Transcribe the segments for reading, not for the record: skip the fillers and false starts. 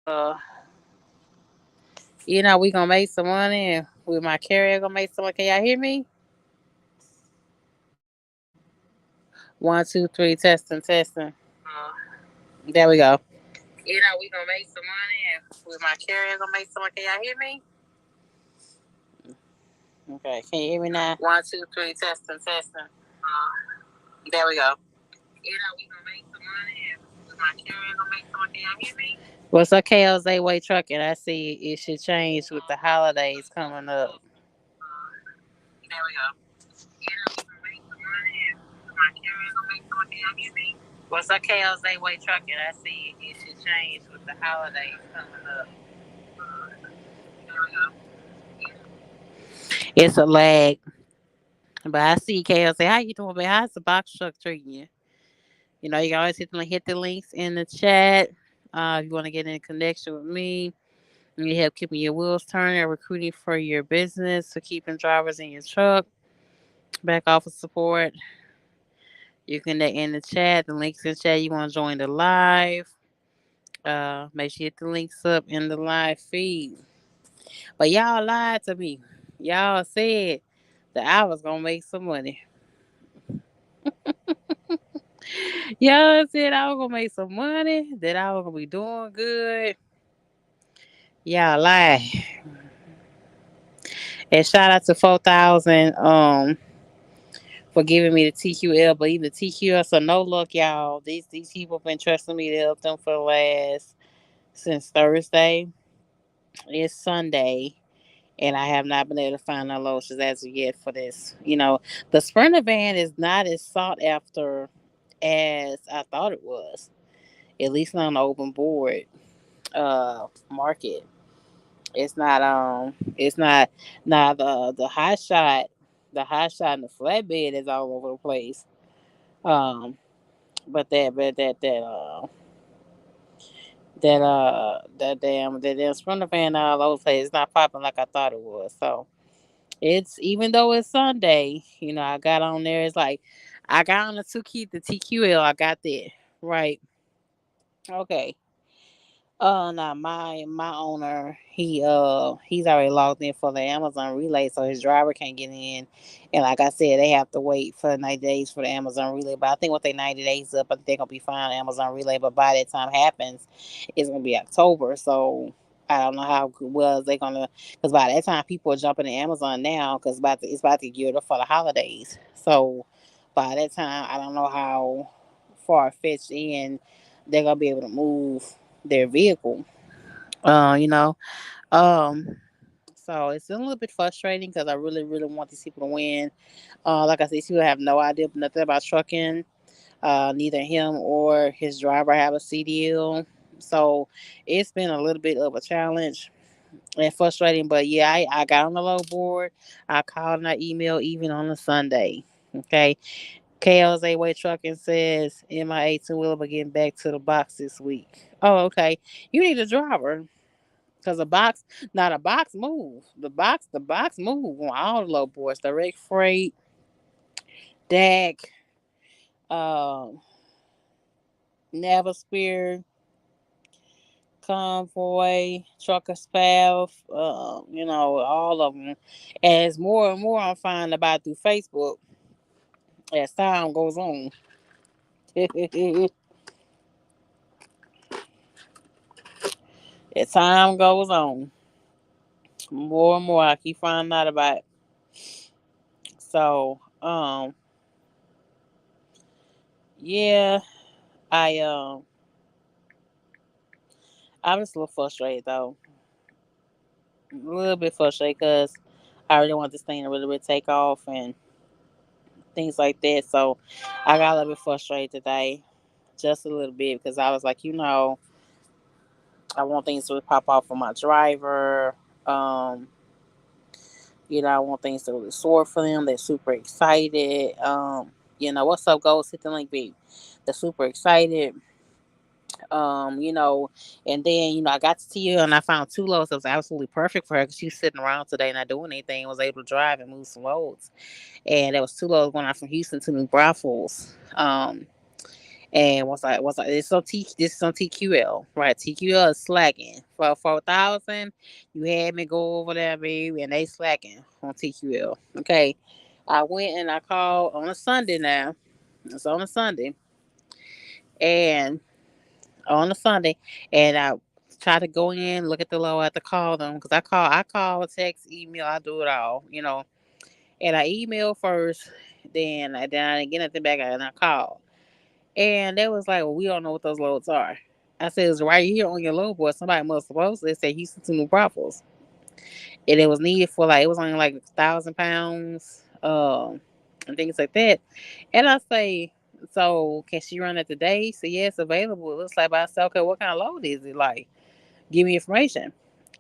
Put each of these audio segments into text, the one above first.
We gonna make some money with my carrier gonna make some money. Can y'all hear me? 1, 2, 3, testing, testing. There we go. We gonna make some money with my carrier gonna make some money. Can y'all hear me? Okay, can you hear me now? 1, 2, 3, testing, testing. There we go. We gonna make some money with my carrier gonna make some money. Can y'all hear me? What's up, KLZ Way Trucking? I see it should change with the holidays coming up. There we go. We gonna make some money with my carrier gonna make some money. Can y'all hear me? What's up, KLZ Way Trucking? I see it should change with the holidays coming up. There we go. It's a lag. But I see KLZ. How you doing, man? How's the box truck treating you? You can always hit the links in the chat. If you want to get in connection with me, and you help keeping your wheels turning or recruiting for your business, so keeping drivers in your truck, back office support. You can in the chat. The links in the chat. You want to join the live. Make sure you hit the links up in the live feed. But y'all lied to me. Y'all said that I was gonna make some money. Y'all said I was gonna make some money. That I was gonna be doing good. Y'all lie. And shout out to 4,000 for giving me the TQL, but even the TQL, so no luck, y'all. These people been trusting me to help them for the last since Thursday. It's Sunday, and I have not been able to find no lotions as of yet for this. The Sprinter van is not as sought after as I thought it was. At least not on the open board market. It's not now the high shot, and the flatbed is all over the place. Um but that damn Sprinter fan all over the place. It's not popping like I thought it was. So it's, even though it's Sunday, I got on there. It's like I got on the TQL. I got that right. Okay. Now my owner, he's already logged in for the Amazon relay, so his driver can't get in. And like I said, they have to wait for 90 days for the Amazon relay. But I think with their 90 days up, I think they're gonna be fine on Amazon relay. But by that time happens, it's gonna be October. So I don't know how well they gonna, because by that time people are jumping to Amazon now because it's about to get up for the holidays. So by that time, I don't know how far fetched in they're gonna be able to move their vehicle. Uh, you know. Um, so it's a little bit frustrating because I really, really want these people to win. Like I said, these people have no idea nothing about trucking. Neither him or his driver have a CDL. So it's been a little bit of a challenge and frustrating. But yeah, I got on the low board. I called and I emailed even on a Sunday. Okay. KLZ Way Trucking says MIA two wheeler, but getting back to the box this week. Oh, okay. You need a driver. Cause a box, not a box move. The box move on all the low boards. Direct freight, DAC, um, Navisphere, Convoy, Trucker Spav, all of them. As more and more I'm finding about through Facebook as time goes on. As time goes on, more and more I keep finding out about it. So, yeah, I I'm just a little frustrated though. A little bit frustrated because I really want this thing to really, really take off and things like that. So I got a little bit frustrated today, just a little bit, because I was like, I want things to pop off for my driver. Um, I want things to really soar for them. They're super excited. What's up, goals? Hit the link, babe. They're super excited. And then, I got to see her and I found two loads that was absolutely perfect for her because she was sitting around today not doing anything, was able to drive and move some loads. And there was two loads going out from Houston to New Braunfels. And was like this is on TQL, right? TQL is slacking for 4,000. You had me go over there, baby, and they slacking on TQL. Okay, I went and I called on a Sunday now. It's on a Sunday, and on a Sunday, and I try to go in, look at the low, I have to call them because I call, text, email, I do it all, And I email first, then I didn't get nothing back, and I called. And they was like, "Well, we don't know what those loads are." I said, "It's right here on your load board. Somebody must have posted it. Said Houston to New Braunfels, and it was needed for like it was only like 1,000 pounds, and things like that." And I say, "So can she run it today?" So yeah, it's available. It looks like, but I said, "Okay, what kind of load is it? Like, give me information."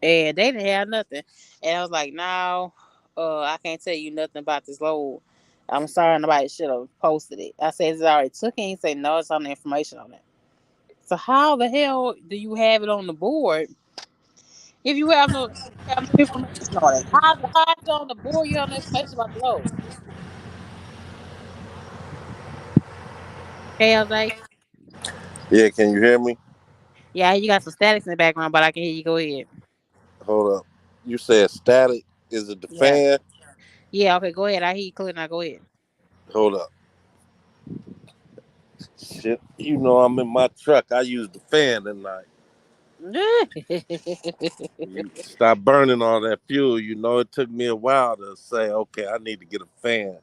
And they didn't have nothing. And I was like, "No, I can't tell you nothing about this load. I'm sorry, nobody should have posted it." I said, "Is it already took it?" He said, "No, it's on the information on it." So how the hell do you have it on the board if you have no information on it? How is it on the board? You have no information about the load. KLJ? Yeah, can you hear me? Yeah, you got some statics in the background, but I can hear you. Go ahead. Hold up. You said static. Is it the Yeah. fan? Yeah, okay, go ahead. I hear you clear now. Go ahead. Hold up. Shit. You know I'm in my truck. I use the fan tonight. You stop burning all that fuel. You know, it took me a while to say, okay, I need to get a fan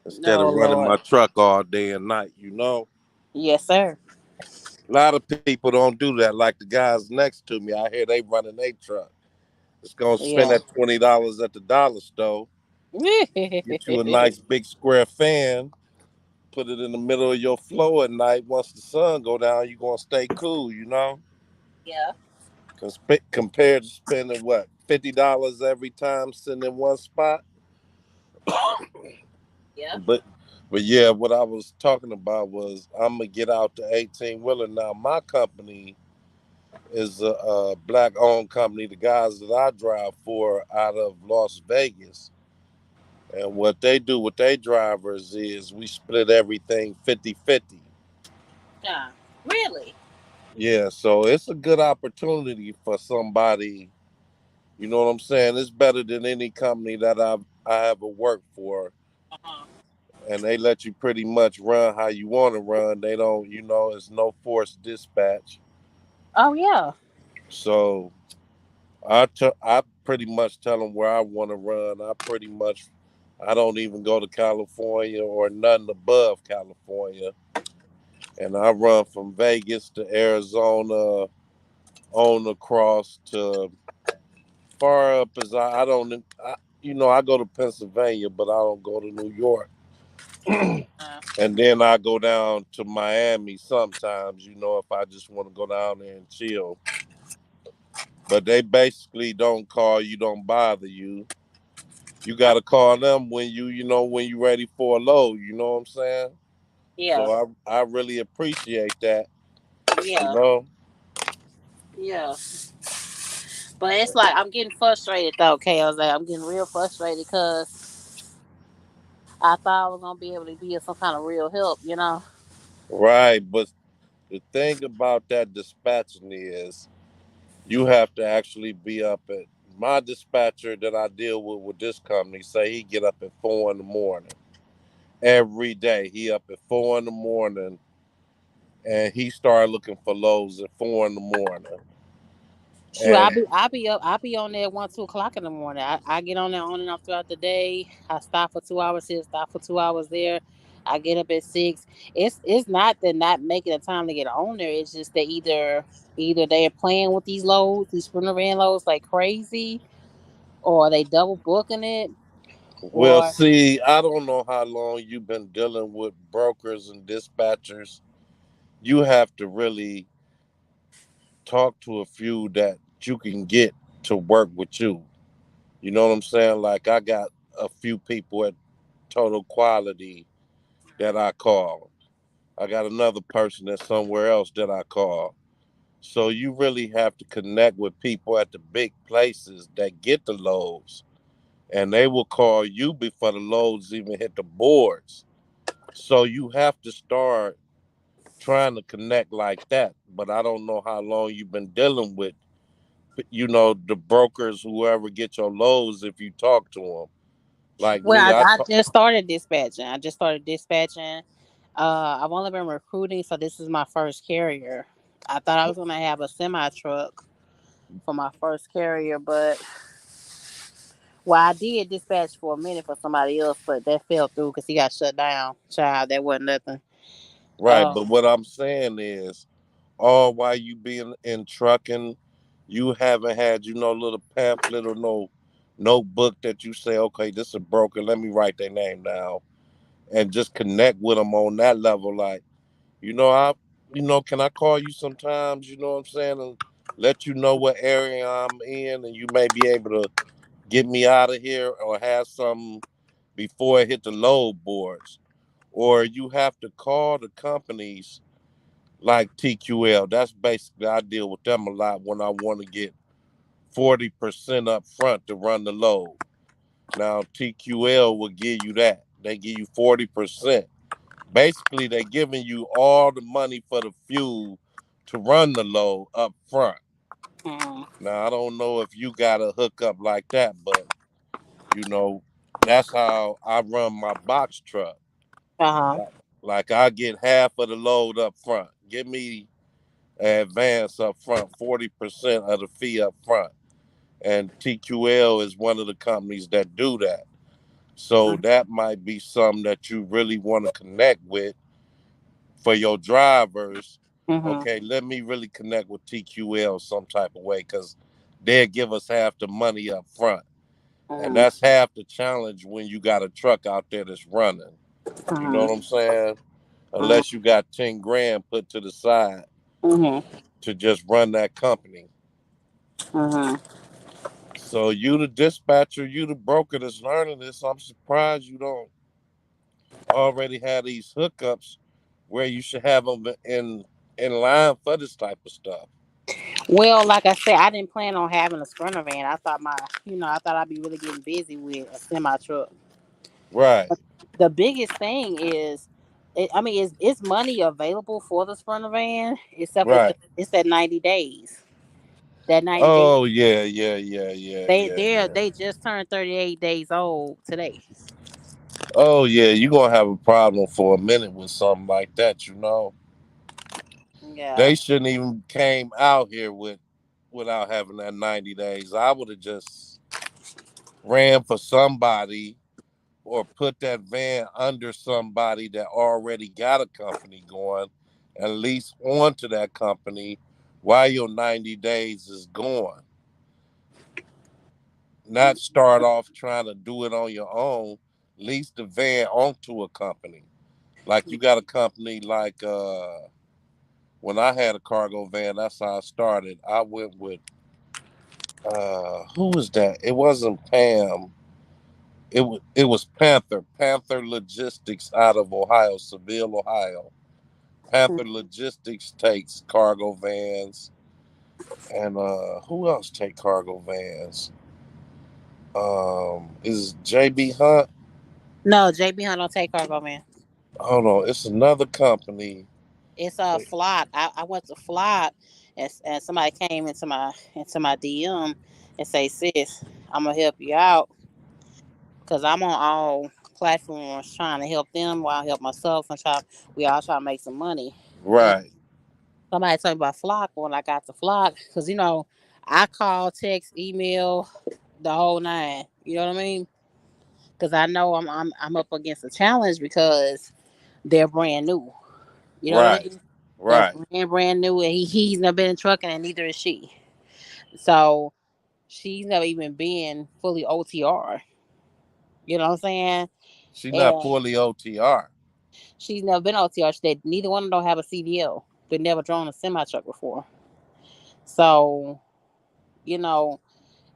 instead of No, running Lord. my truck all day and night. You know, Yes, sir. a lot of people don't do that. Like the guys next to me, I hear they running their truck. It's gonna spend Yeah. that $20 at the dollar store. Get you a nice big square fan. Put it in the middle of your floor at night. Once the sun go down, you gonna stay cool. You know. Yeah. Compared to spending what $50 every time sitting in one spot. Yeah. But but yeah, what I was talking about was I'm gonna get out the 18 wheeler now. My company is a black owned company. The guys that I drive for out of Las Vegas, and what they do with their drivers is we split everything 50-50. Yeah. Really? Yeah, so it's a good opportunity for somebody. You know what I'm saying? It's better than any company that I ever worked for, Uh-huh. and they let you pretty much run how you want to run. They don't, it's no forced dispatch. Oh, yeah. So I pretty much tell them where I want to run. I don't even go to California or nothing above California, and I run from Vegas to Arizona on across to far up as I don't. I go to Pennsylvania, but I don't go to New York. Uh, And then I go down to Miami sometimes, if I just want to go down there and chill. But they basically don't call you, don't bother you. You got to call them when when you're ready for a load. You know what I'm saying? yeah. So I really appreciate that. You Yeah. know, Yeah. But it's like I'm getting frustrated though, KLJ. I'm getting real frustrated because I thought I was gonna be able to be of some kind of real help. right? But the thing about that dispatching is you have to actually be up at my dispatcher that I deal with this company. Say he get up at 4 in the morning every day. He up at 4 in the morning and he started looking for loads at 4 in the morning. Shoot, And I'll be on there 1, 2 o'clock in the morning. I get on there on and off throughout the day. I stop for 2 hours here, stop for 2 hours there. I get up at 6. It's not that not making the time to get on there. It's just that either they're playing with these loads, these sprinter van loads like crazy, or they double booking it, we'll or see. I don't know how long you've been dealing with brokers and dispatchers. You have to really talk to a few that you can get to work with you. You know what I'm saying? Like I got a few people at Total Quality that I call. I got another person that's somewhere else that I call. So you really have to connect with people at the big places that get the loads, and they will call you before the loads even hit the boards. So you have to start trying to connect like that. But I don't know how long you've been dealing with, the brokers, whoever get your loads. If you talk to them, like Well, me, I I talk. just started dispatching. I just started dispatching. I've only been recruiting, so this is my first carrier. I thought I was gonna have a semi truck for my first carrier, but well, I did dispatch for a minute for somebody else, but that fell through because he got shut down. Child, that wasn't nothing. Right, but Um, what I'm saying is, all while you being in trucking, you haven't had little pamphlet or no notebook that you say, okay, this is a broker. Let me write their name down and just connect with them on that level. Like, I, can I call you sometimes? You know what I'm saying, and let you know what area I'm in, and you may be able to get me out of here or have some before it hit the load boards. Or you have to call the companies like TQL. That's basically, I deal with them a lot when I want to get 40% up front to run the load. Now TQL will give you that. They give you 40%. Basically, they're giving you all the money for the fuel to run the load up front. mm, Now I don't know if you got a hookup like that, but you know, that's how I run my box truck. uh-huh. Like I get half of the load up front. Give me advance up front, 40% of the fee up front. And TQL is one of the companies that do that. So that might be something that you really want to connect with for your drivers. Mm-hmm. Okay, let me really connect with TQL some type of way because they'll give us half the money up front. And Mm-hmm. that's half the challenge when you got a truck out there that's running. You know what I'm saying? Unless you got 10 grand put to the side Mm-hmm. to just run that company. Mm-hmm. So you the dispatcher, you the broker that's learning this. I'm surprised you don't already have these hookups where you should have them in line for this type of stuff. Well, like I said, I didn't plan on having a sprinter van. I thought I thought I'd be really getting busy with a semi truck. Right, The biggest thing is, I mean, it's money available for the sprinter van, except right. it's that 90 days. That 90 days. Oh yeah, yeah, yeah, yeah, yeah, yeah. They just turned 38 days old today. Oh yeah, you gonna have a problem for a minute with something like that. Yeah. They shouldn't even came out here without having that 90 days. I would have just ran for somebody or put that van under somebody that already got a company going, at least onto that company while your 90 days is going. Not start off trying to do it on your own. Lease the van onto a company. Like you got a company like when I had a cargo van, that's how I started. I went with who was that? It wasn't Pam. It was Panther Logistics out of Ohio, Seville, Ohio. Panther Logistics takes cargo vans, and who else take cargo vans? Is JB Hunt? No, JB Hunt don't take cargo, man. Hold on, it's another company. It's a flock. I went to flock, and somebody came into my DM and say, "Sis, I'm gonna help you out because I'm on all platforms trying to help them while I help myself and try. We all try to make some money." And Right. somebody told me about flock when I got to flock because I call, text, email, the whole nine. You know what I mean? Because I know I'm up against a challenge because they're brand new. You know what I Right. mean? They're Right. brand new, and he's never been in trucking, and neither is she. So she's never even been fully OTR. You know what I'm saying? She not And fully OTR. she's never been OTR. Neither one of them don't have a CDL. But never drawn a semi truck before. So you know,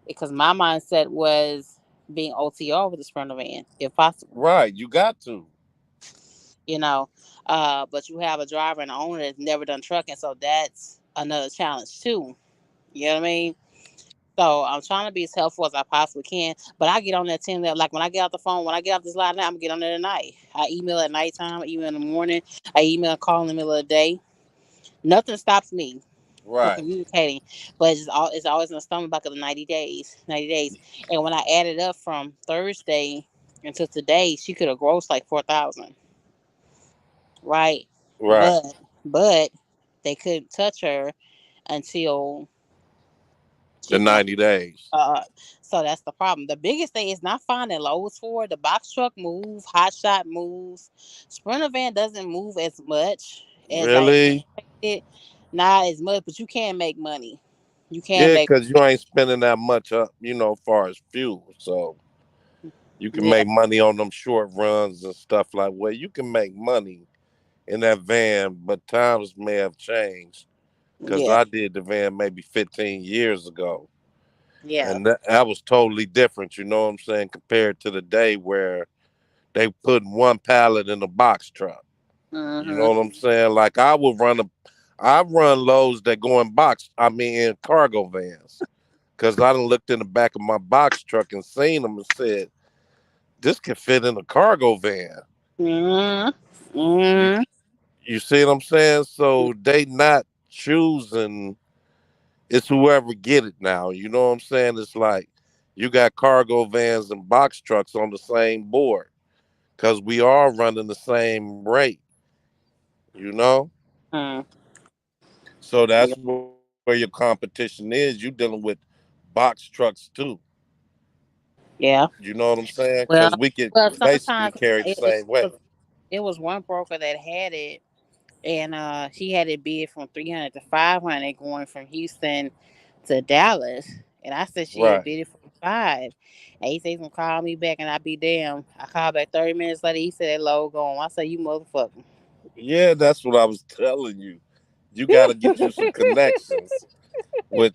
because my mindset was being OTR with the Sprinter van, if possible. Right. You got to. You know, but you have a driver and owner that's never done trucking, so that's another challenge too. You know what I mean? So I'm trying to be as helpful as I possibly can. But I get on that 10 level. Like when I get off the phone, when I get off this line now, I'm gonna get on there at night. I email at nighttime, I email in the morning, I email and call in the middle of the day. Nothing stops me from Right, communicating. But it's always in the stomach back of the 90 days. 90 days. And when I added up from Thursday until today, she could have grossed like 4,000. Right. right. But they couldn't touch her until The she found. 90 days. Uh, so that's the problem. The biggest thing is not finding loads for her. The box truck moves, hot shot moves, Sprinter van doesn't move as much as I Really? expected. Not as much, but you can make money. You can Yeah, make, because you ain't spending that much up, far as fuel. So you can yeah, make money on them short runs and stuff like well, you can make money in that van, but times may have changed. Because yeah, I did the van maybe 15 years ago. yeah. And that was totally different, you know what I'm saying, compared to the day where they put one pallet in a box truck. You know Mm-hmm. what I'm saying? Like I run loads that go in in cargo vans. Cause I done looked in the back of my box truck and seen them and said, this can fit in a cargo van. Mm-hmm. You Mm-hmm. you see what I'm saying? So they not choosing, it's whoever get it now. You know what I'm saying? It's like you got cargo vans and box trucks on the same board. Cause we are running the same rate, you know? Mm-hmm. So Yeah. that's where your competition is. You dealing with box trucks too. Yeah. You know what I'm saying? Because Well, we could basically sometimes carry the same weight. it was one broker that had it, and she had it bid from 300 to 500 going from Houston to Dallas. And I said she had Right. bid it from 5. And he said he's gonna call me back, and I be damn. I called back 30 minutes later. He said that low going. I said you motherfucker. Yeah, that's what I was telling you. You got to get you some connections with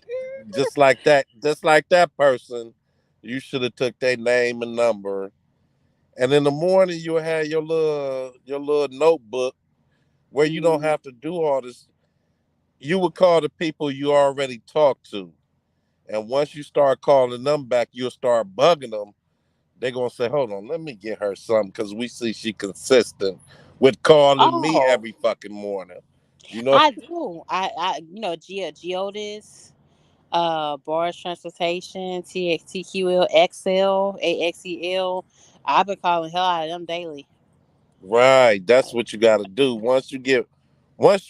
just like that person. You should have took their name and number, and in the morning you'll have your little notebook where you don't Mm-hmm. have to do all this. You would call the people you already talked to, and once you start calling them back, you'll start bugging them. They're gonna say, "Hold on, let me get her something," because we see she consistent with calling me Oh, every fucking morning. You know, I do. Geodis, Barge Transportation, TXTQL, XL, AXEL. I've been calling hell out of them daily. right? That's what you got to do. Once you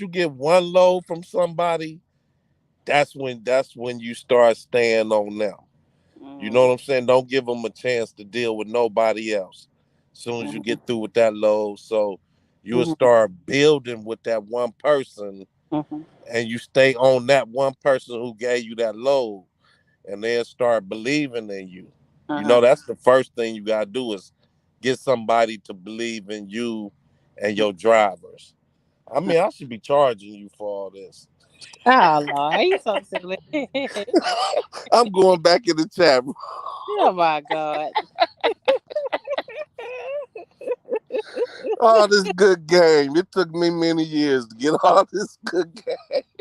get one load from somebody, that's when you start staying on them. You know Mm-hmm. what I'm saying? Don't give them a chance to deal with nobody else. As soon as you Mm-hmm. get through with that load, so you will Mm-hmm. start building with that one person, Mm-hmm. and you stay on that one person who gave you that load, and they'll start believing in you. Uh-huh. That's the first thing you gotta do is get somebody to believe in you and your drivers. I mean, I should be charging you for all this. Oh Lord, you so silly. I'm going back in the chat. Oh my God. All this good game. It took me many years to get all this good game.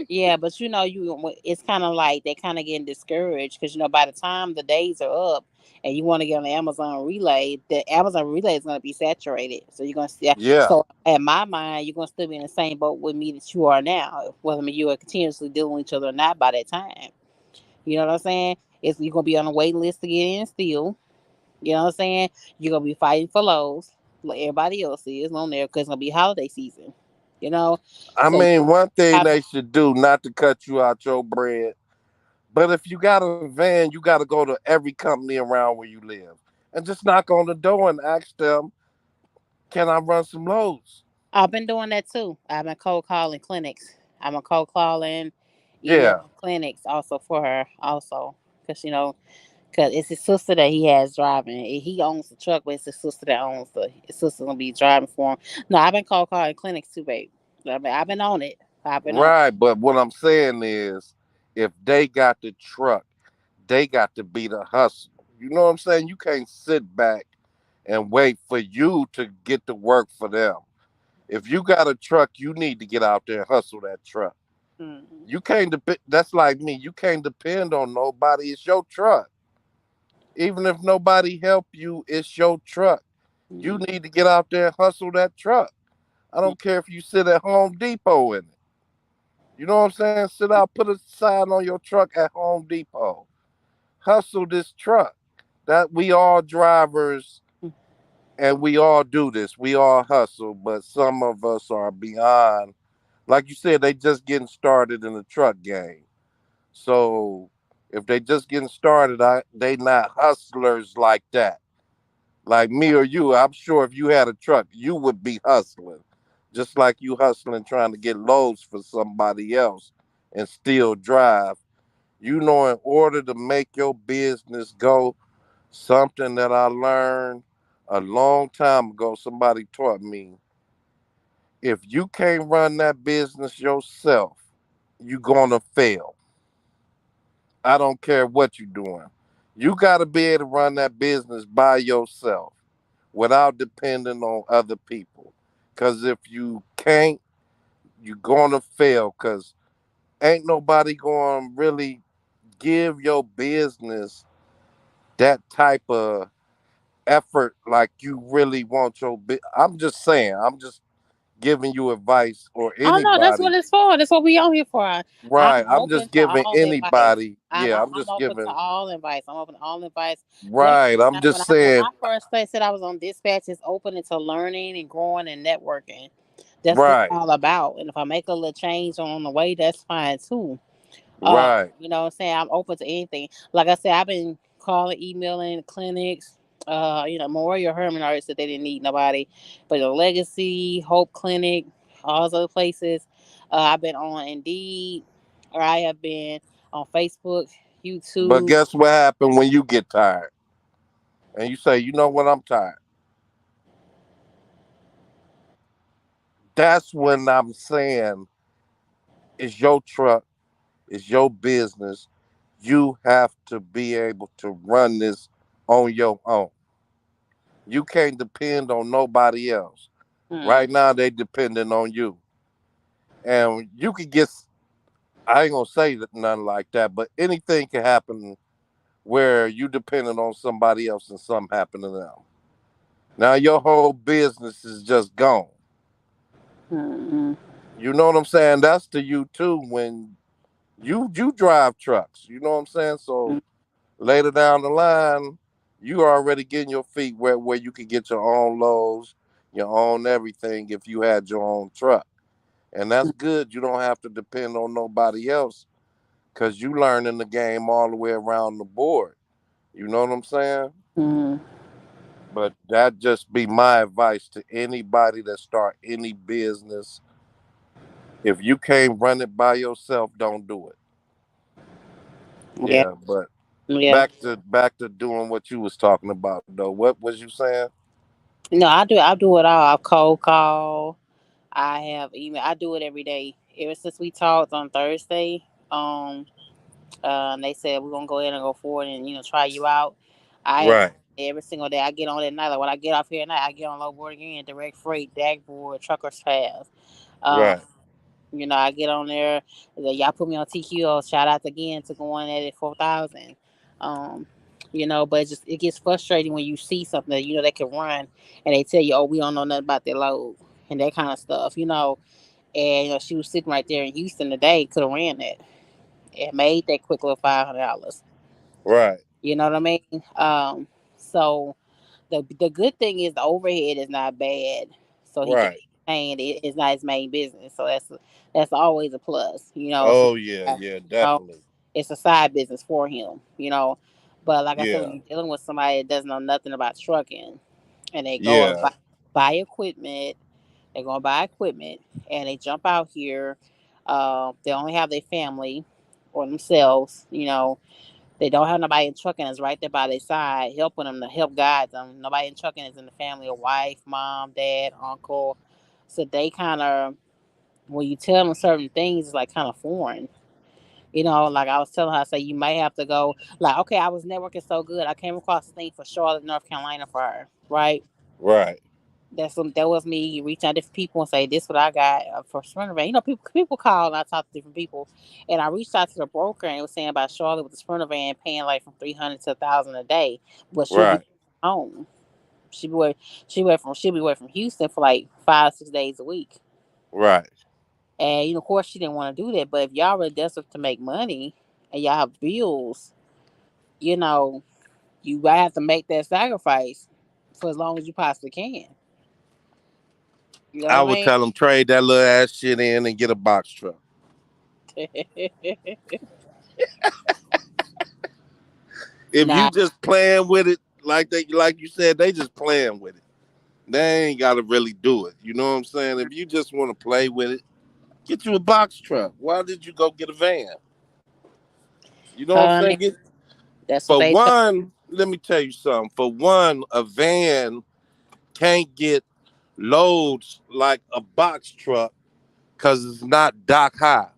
Yeah, but it's kind of like they kind of getting discouraged because by the time the days are up and you want to get on the Amazon Relay, the Amazon Relay is going to be saturated. So you're going to see. Yeah. So in my mind, you're going to still be in the same boat with me that you are now. Whether you are continuously dealing with each other or not by that time. You know what I'm saying? It's you're gonna be on the waiting list to get in still. You know what I'm saying? You're gonna be fighting for lows like everybody else is on there because it's gonna be holiday season. You know, I so mean, one thing have they should do, not to cut you out your bread, but if you got a van, you got to go to every company around where you live and just knock on the door and ask them, can I run some loads? I've been doing that too. I've been cold calling clinics. I'm a cold calling, Yeah. email clinics also for her also because because it's his sister that he has driving. He owns the truck, but it's his sister that owns his sister gonna be driving for him. No, I've been cold calling clinics too, babe. I've been on it. I've been on. Right. But what I'm saying is, if they got the truck, they got to be the hustle. You know what I'm saying? You can't sit back and wait for you to get to work for them. If you got a truck, you need to get out there and hustle that truck. Mm. You can't depend. That's like me. You can't depend on nobody. It's your truck. Even if nobody help you, it's your truck. You Mm. need to get out there and hustle that truck. I don't care if you sit at Home Depot in it. You know what I'm saying? Sit out, put a sign on your truck at Home Depot. Hustle this truck. That we all drivers and we all do this. We all hustle, but some of us are beyond. Like you said, they just getting started in the truck game. So if they just getting started, they not hustlers like that. Like me or you, I'm sure if you had a truck, you would be hustling. Just like you hustling trying to get loads for somebody else and still drive. You know, in order to make your business go, something that I learned a long time ago, somebody taught me, if you can't run that business yourself, you're gonna fail. I don't care what you're doing. You got to be able to run that business by yourself without depending on other people. Because if you can't, you're going to fail because ain't nobody going to really give your business that type of effort like you really want your I'm just saying, I'm just giving you advice or Oh no, that's what anybody. it's for. That's what we on here for. I'm Right. I'm open just to giving all advice. anybody. Yeah, I'm I'm just open to giving. all advice. I'm open to all advice. Let Right. I'm when just I saying. first said I was on dispatch, it's open to learning and growing and networking. That's what it's Right. all about. And if I make a little change on the way, that's fine too. Right. You know what I'm saying? I'm open to anything. Like I said, I've been calling, emailing clinics. Memorial Herman already said they didn't need nobody. But the Legacy, Hope Clinic, all those other places. I've been on Indeed, or I have been on Facebook, But YouTube. guess what happened when you get tired and you say, you know what, I'm tired. That's when I'm saying it's your truck, it's your business. You have to be able to run this on your own. You can't depend on nobody else. Hmm. Right now, they depending on you. And you could get, I ain't gonna say that nothing like that, but anything can happen where you depending on somebody else and something happen to them. Now your whole business is just gone. Hmm. You know what I'm saying? That's to you too when you drive trucks. You know what I'm saying? So later down the line, you already getting your feet wet where you can get your own loads, your own everything if you had your own truck. And that's good. You don't have to depend on nobody else because you learning the game all the way around the board. You know what I'm saying? Hmm. But that just be my advice to anybody that start any business. If you can't run it by yourself, don't do it. Yeah. Yeah, but Yeah. back to doing what you was talking about though. What was you saying? No, I do. I do it all. I cold call. I have email. I do it every day. Ever since we talked on Thursday, and they said we're gonna go ahead and go forward and try you out. I have Right, every single day. I get on at night. Like when I get off here at night, I get on low board again, direct freight, dashboard, truckers pass. Um, right, I get on there. Y'all put me on TQO. Shout out again to going at it 4,000. Um, but it gets frustrating when you see something that they can run and they tell you, oh, we don't know nothing about their load and that kind of stuff. And she was sitting right there in Houston today, could have ran that and made that quick little $500. right, You know what I mean? So the good thing is the overhead is not bad, so he can right. maintain it. It's not his main business, so that's always a plus. So Oh yeah, yeah, you know, definitely. it's a side business for him. But like I said, when Yeah, you're dealing with somebody that doesn't know nothing about trucking, and they go and yeah, buy equipment, they're gonna buy equipment, and they jump out here. They only have their family or themselves. They don't have nobody in trucking is right there by their side, helping them to help guide them. Nobody in trucking is in the family, a wife, mom, dad, uncle. So they kind of, when you tell them certain things, it's like kind of foreign. Like I was telling her, I say you might have to go. Like, okay, I was networking so good, I came across this thing for Charlotte, North Carolina for her, right? right, That was me reaching out to different people and say this what I got for Sprinter van. People call and I talk to different people, and I reached out to the broker and was saying about Charlotte with the Sprinter van paying like from 300 to 1,000 a day, but she'll be Right. home. She be away, she'll be away from Houston for like 5 6 days a week, Right. and of course she didn't want to do that. But if y'all really desperate to make money and y'all have bills, you know you have to make that sacrifice for as long as you possibly can. You know I what would I tell them trade that little ass shit in and get a box truck. mean? If you Nah. just playing with it, like you said, they just playing with it. They ain't gotta really do it. You know what I'm saying? If you just want to play with it, get you a box truck. Why did you go get a van? You know what I'm saying? Honey, Get that's what for they told. one. Let me tell you something. For one, a van can't get loads like a box truck because it's not dock high.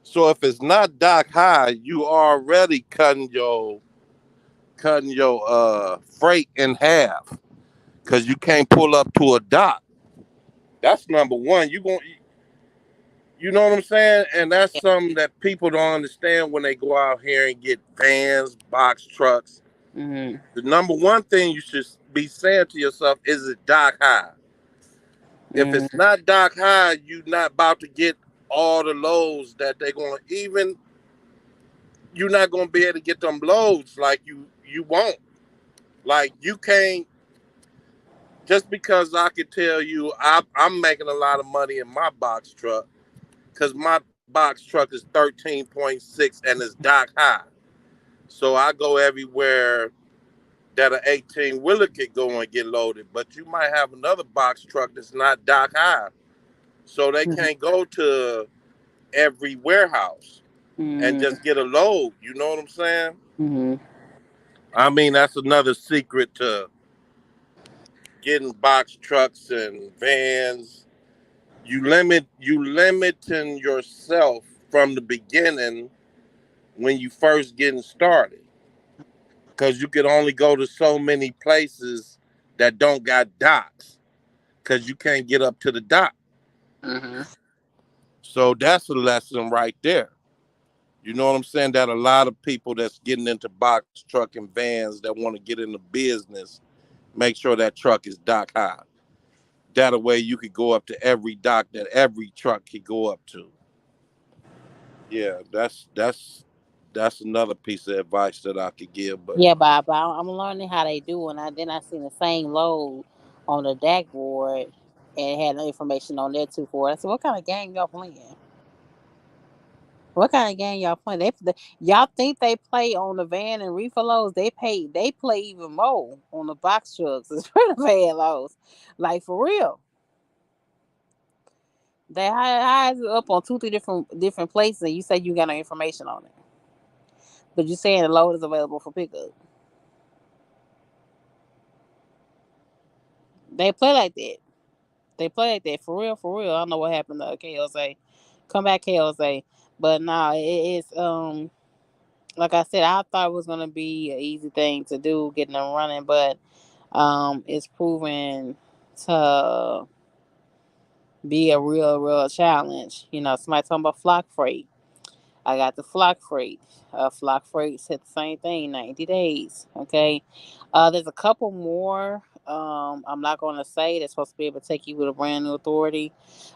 So if it's not dock high, you already cutting your freight in half because you can't pull up to a dock. That's number one. You know what I'm saying? And that's something that people don't understand when they go out here and get vans, box trucks. Mm-hmm. The number one thing you should be saying to yourself is it dock high? If it's Mm-hmm. not dock high, you're not about to get all the loads that they're going to even you're not going to be able to get them loads like you won't. Like you can't just because I can tell you I'm making a lot of money in my box truck because my box truck is 13.6 and it's dock high. So I go everywhere that an 18 wheeler could go and get loaded. But you might have another box truck that's not dock high. So they can't go to every warehouse and Mm-hmm. just get a load. You know what I'm saying? Mm-hmm. I mean, that's another secret to getting box trucks and vans. You limiting yourself from the beginning when you first getting started because you could only go to so many places that don't got docks because you can't get up to the dock. Mm-hmm. So that's a lesson right there. You know what I'm saying? That a lot of people that's getting into box truck and vans that want to get into business, make sure that truck is dock high. That a way you could go up to every dock that every truck could go up to. Yeah, that's another piece of advice that I could give. But Yeah, but I'm learning how they do, and then I seen the same load on the dashboard and it had no information on there too for it. I said, "What kind of game y'all playing? What kind of game y'all playing? Y'all think they play on the van and reefer loads? They play even more on the box trucks and the van loads. Like for real, they high it up on two, three different places, and you say you got no information on it, but you saying the load is available for pickup. They play like that. They play like that for real, for real. I don't know what happened to KLZ. Come back, KLZ. But nah, it's like I said, I thought it was gonna be an easy thing to do, getting them running, but it's proven to be a real challenge. Somebody talking about flock freight. I got the flock freight. Flock freight said the same thing, 90 days. Okay. There's a couple more. I'm not going to say they're supposed to be able to take you with a brand new authority.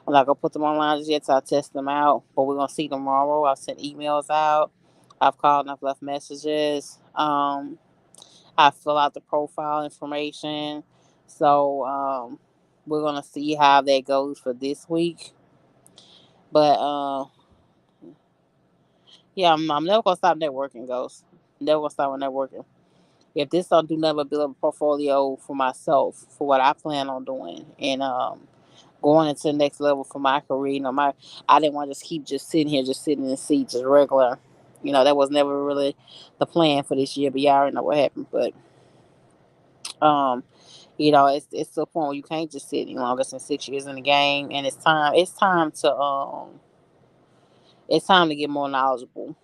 I'm not going to put them online just yet till I test them out, but we're going to see tomorrow. I've sent emails out. I've called and I've left messages. I fill out the profile information. So we're going to see how that goes for this week. But yeah, I'm never gonna stop networking, Ghost. Never gonna stop networking. If this don't do nothing but build a portfolio for myself for what I plan on doing and going into the next level for my career. I didn't want to just keep just sitting here, just sitting in the seat, just regular. That was never really the plan for this year. But y'all already know what happened. But um, it's to the point where you can't just sit any longer than 6 years in the game, and it's time. It's time to get more knowledgeable.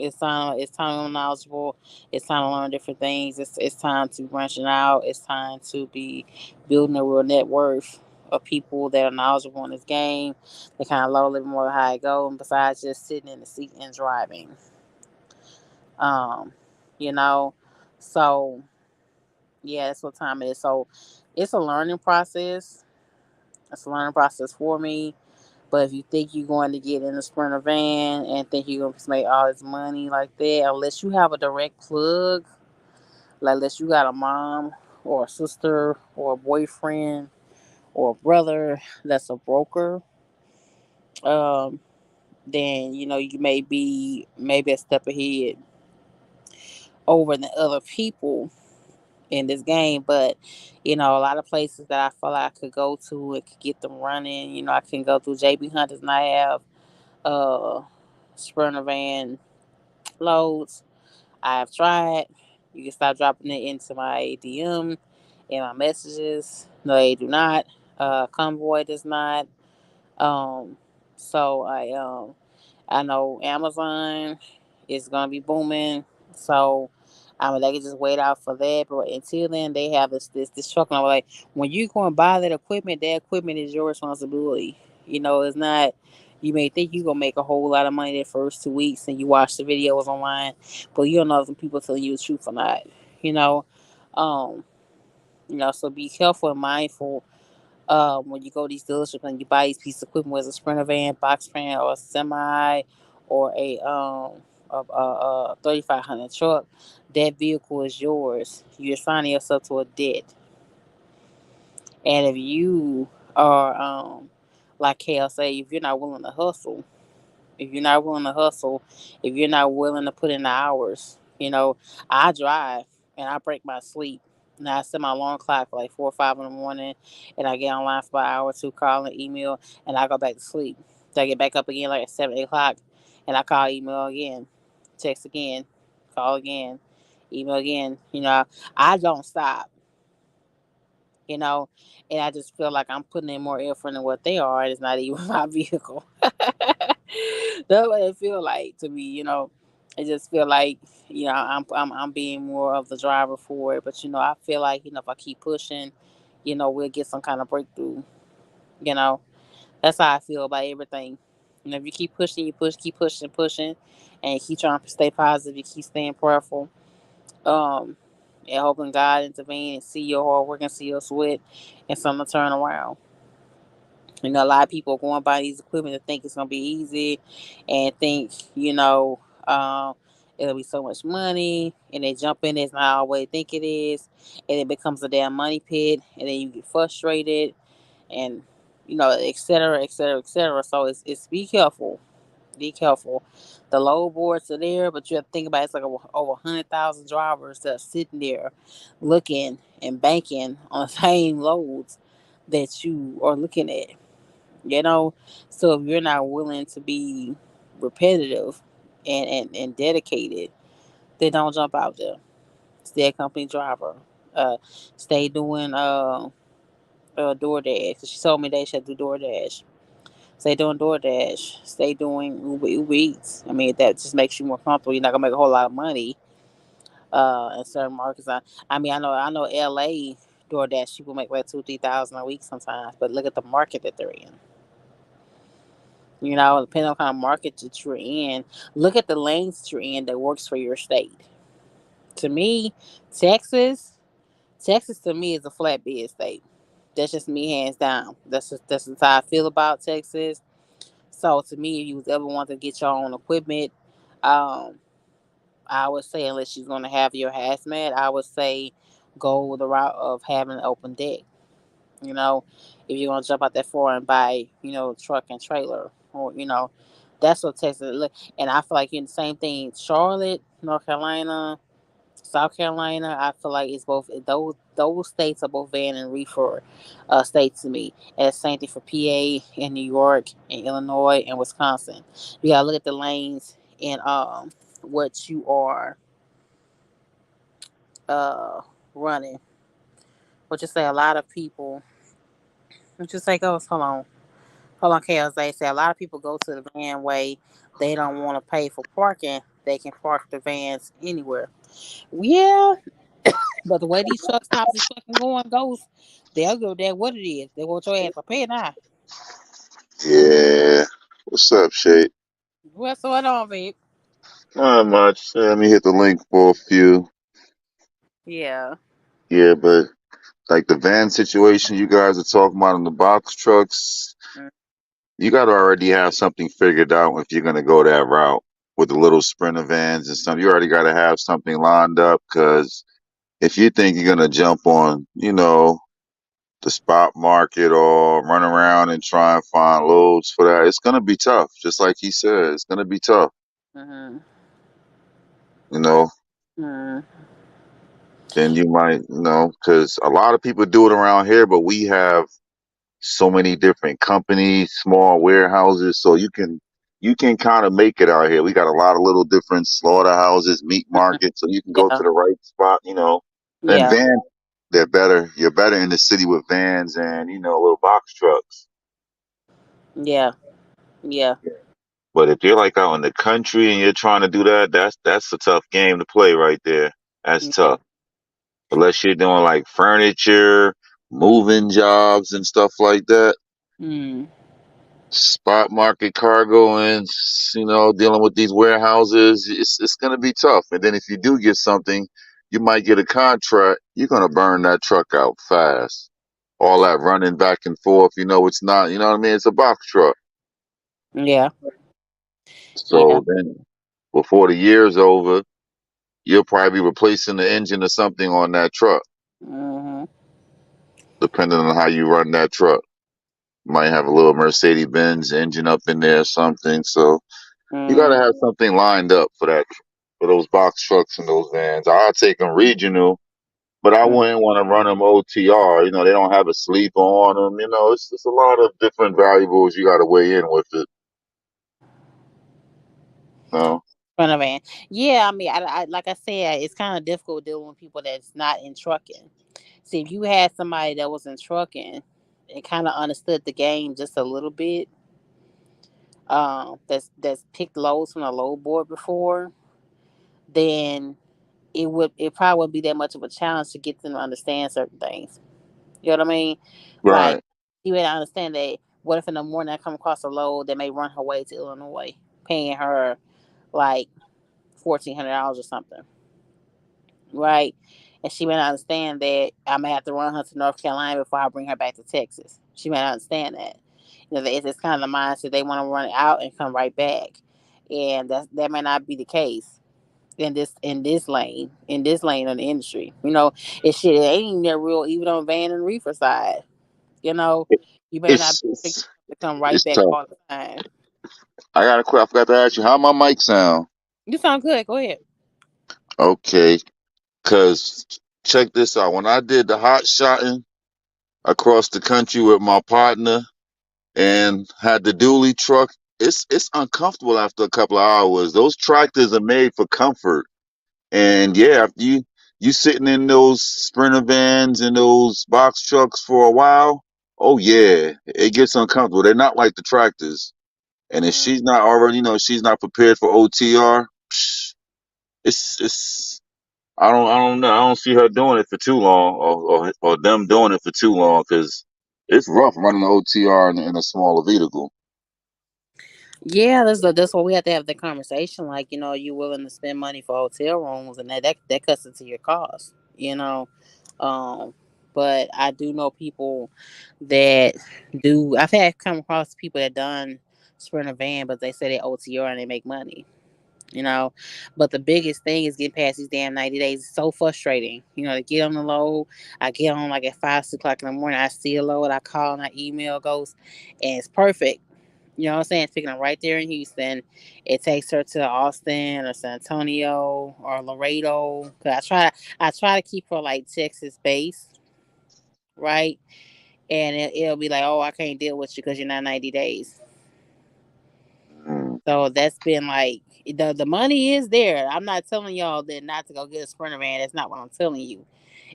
It's time to be knowledgeable. It's time to learn different things. It's time to branching out. It's time to be building a real net worth of people that are knowledgeable in this game. They kind of learn a little more how it goes. And besides just sitting in the seat and driving, um, you know, so yeah, that's what time it is. So it's a learning process. It's a learning process for me. But if you think you're going to get in a Sprinter van and think you're going to make all this money like that, unless you have a direct plug, like unless you got a mom or a sister or a boyfriend or a brother that's a broker, um, then you may be maybe a step ahead over the other people in this game. But a lot of places that I feel like I could go to and could get them running. I can go through JB Hunters and I have uh Sprinter van loads. I have tried. You can stop dropping it into my ADM and my messages. No, they do not. Convoy does not. Um, so I know Amazon is gonna be booming. So they can just wait out for that. But until then, they have this truck. And I'm like, when you go and buy that equipment is your responsibility. It's not. You may think you're gonna make a whole lot of money the first 2 weeks, and you watch the videos online, but you don't know if the people telling you the truth or not. You know, um, so be careful and mindful when you go to these dealerships and you buy these pieces of equipment, whether it's a Sprinter van, box fan, or a semi, or a 3500 truck, that vehicle is yours. You're signing yourself to a debt, and if you are like Kale say, if you're not willing to hustle, if you're not willing to hustle, if you're not willing to put in the hours, I drive and I break my sleep. Now I set my alarm clock for like 4 or 5 in the morning, and I get online for about an hour or two, call and email, and I go back to sleep. Then I get back up again like at 7, 8 o'clock, and I call, email again, text again, call again, email again. I don't stop. You know, and I just feel like I'm putting in more effort than what they are, and it's not even my vehicle. That's what it feel like to me. I just feel like I'm being more of the driver for it. But I feel like if I keep pushing, we'll get some kind of breakthrough. You know, that's how I feel about everything. If you keep pushing, you keep pushing, pushing, and keep trying to stay positive, you keep staying prayerful. Um, and hoping God intervene and see your hard work and see your sweat and something to turn around. A lot of people going by these equipment to think it's gonna be easy, and think it'll be so much money, and they jump in. It's not all what they think it is, and it becomes a damn money pit, and then you get frustrated, and et cetera, et cetera, et cetera. So it's be careful. Be careful. The load boards are there, but you have to think about it, it's like over 100,000 drivers that are sitting there looking and banking on the same loads that you are looking at. You know, so if you're not willing to be repetitive and dedicated, then don't jump out there. Stay a company driver. Uh, stay doing DoorDash. She told me they should do DoorDash. Stay doing DoorDash. Stay doing Uber Eats. I mean, that just makes you more comfortable. You're not gonna make a whole lot of money in certain markets. I mean, I know LA DoorDash people make like 2, 3 thousand a week sometimes, but look at the market that they're in. Depending on kind of market that you're in, look at the lanes that you're in that works for your state. To me, Texas, Texas to me is a flatbed state. That's just me, hands down. That's just how I feel about Texas. So to me, if you was ever want to get your own equipment, um, I would say unless you're gonna have your hazmat, I would say go the route of having an open deck. You know, if you're gonna jump out that far and buy, truck and trailer, or that's what Texas look. And I feel like in the same thing, Charlotte, North Carolina, South Carolina. I feel like it's both those states are both van and reefer states to me. And the same thing for PA and New York and Illinois and Wisconsin. You gotta look at the lanes and what you are uh running. What you say? A lot of people. What you say goes? Hold on, KLZ. Say a lot of people go to the van way. They don't want to pay for parking. they can park the vans anywhere. Yeah, but the way these truck stops is fucking going goes, they'll go there what it is. They want your ass to pay now. Yeah. What's up, Shay? What's going on, babe? Not much. Let me hit the link for a few. Yeah. Yeah, but like the van situation you guys are talking about in the box trucks, Mm. you got to already have something figured out if you're going to go that route with the little sprinter vans and stuff. You already got to have something lined up because if you think you're going to jump on, the spot market or run around and try and find loads for that, it's going to be tough. Just like he said, it's going to be tough, Mm-hmm. you know. Mm. Then you might, because a lot of people do it around here, but we have so many different companies, small warehouses, so you can kind of make it out here. We got a lot of little different slaughterhouses, meat markets, so you can go Yeah. to the right spot. And Yeah. van, they're better. You're better in the city with vans and little box trucks. Yeah. Yeah. But if you're like out in the country and you're trying to do that, that's a tough game to play right there. That's Yeah. tough. Unless you're doing like furniture, moving jobs and stuff like that. Mm. Spot market cargo and dealing with these warehouses, it's gonna be tough. And then if you do get something, you might get a contract. You're gonna burn that truck out fast. All that running back and forth, it's not. You know what I mean? It's a box truck. Yeah. Yeah. So then, before the year's over, you'll probably be replacing the engine or something on that truck, Mm-hmm. depending on how you run that truck. Might have a little Mercedes Benz engine up in there or something. So you got to Mm. have something lined up for that, for those box trucks and those vans. I'll take them regional, but I Mm. wouldn't want to run them OTR. They don't have a sleeper on them. It's a lot of different variables you got to weigh in with it. No, Front of van. Yeah, I mean, I like I said, it's kind of difficult dealing with people that's not in trucking. See, if you had somebody that was in trucking and kind of understood the game just a little bit, that's picked loads from the load board before, then it probably wouldn't be that much of a challenge to get them to understand certain things. You know what I mean? Like right. you would understand that. What if in the morning I come across a load that may run her way to Illinois, paying her like $1,400 or something, right? And she may not understand that I may have to run her to North Carolina before I bring her back to Texas. She may not understand that. It's kind of the mindset they want to run it out and come right back, and that may not be the case in this lane of the industry. It ain't even that real even on van and reefer side. You know, It, you may not it's be it's to come right it's back tough. all the time. I got a question. I forgot to ask you how my mic sound. You sound good. Go ahead. Okay, cause check this out. When I did the hot shotting across the country with my partner and had the dually truck, it's uncomfortable after a couple of hours. Those tractors are made for comfort. And yeah, after you sitting in those sprinter vans and those box trucks for a while, oh yeah, it gets uncomfortable. They're not like the tractors. And if Mm. she's not already, she's not prepared for OTR, it's I don't know. I don't see her doing it for too long, or them doing it for too long, because it's rough running the OTR in a smaller vehicle. Yeah, that's why we have to have the conversation. Like, you willing to spend money for hotel rooms, and that cuts into your cost. Um, but I do know people that do. I've had come across people that done sprint a van, but they say they OTR and they make money. You know, but the biggest thing is getting past these damn 90 days. It's so frustrating. To get on the load. I get on like at 5, 6 o'clock in the morning. I see a load. I call and I email goes, and it's perfect. You know what I'm saying? It's picking up right there in Houston. It takes her to Austin or San Antonio or Laredo. Cause I try to keep her like Texas based, right? And it'll be like, oh, I can't deal with you because you're not 90 days. Mm. So that's been like the money is there. I'm not telling y'all that not to go get a sprinter van. That's not what I'm telling you.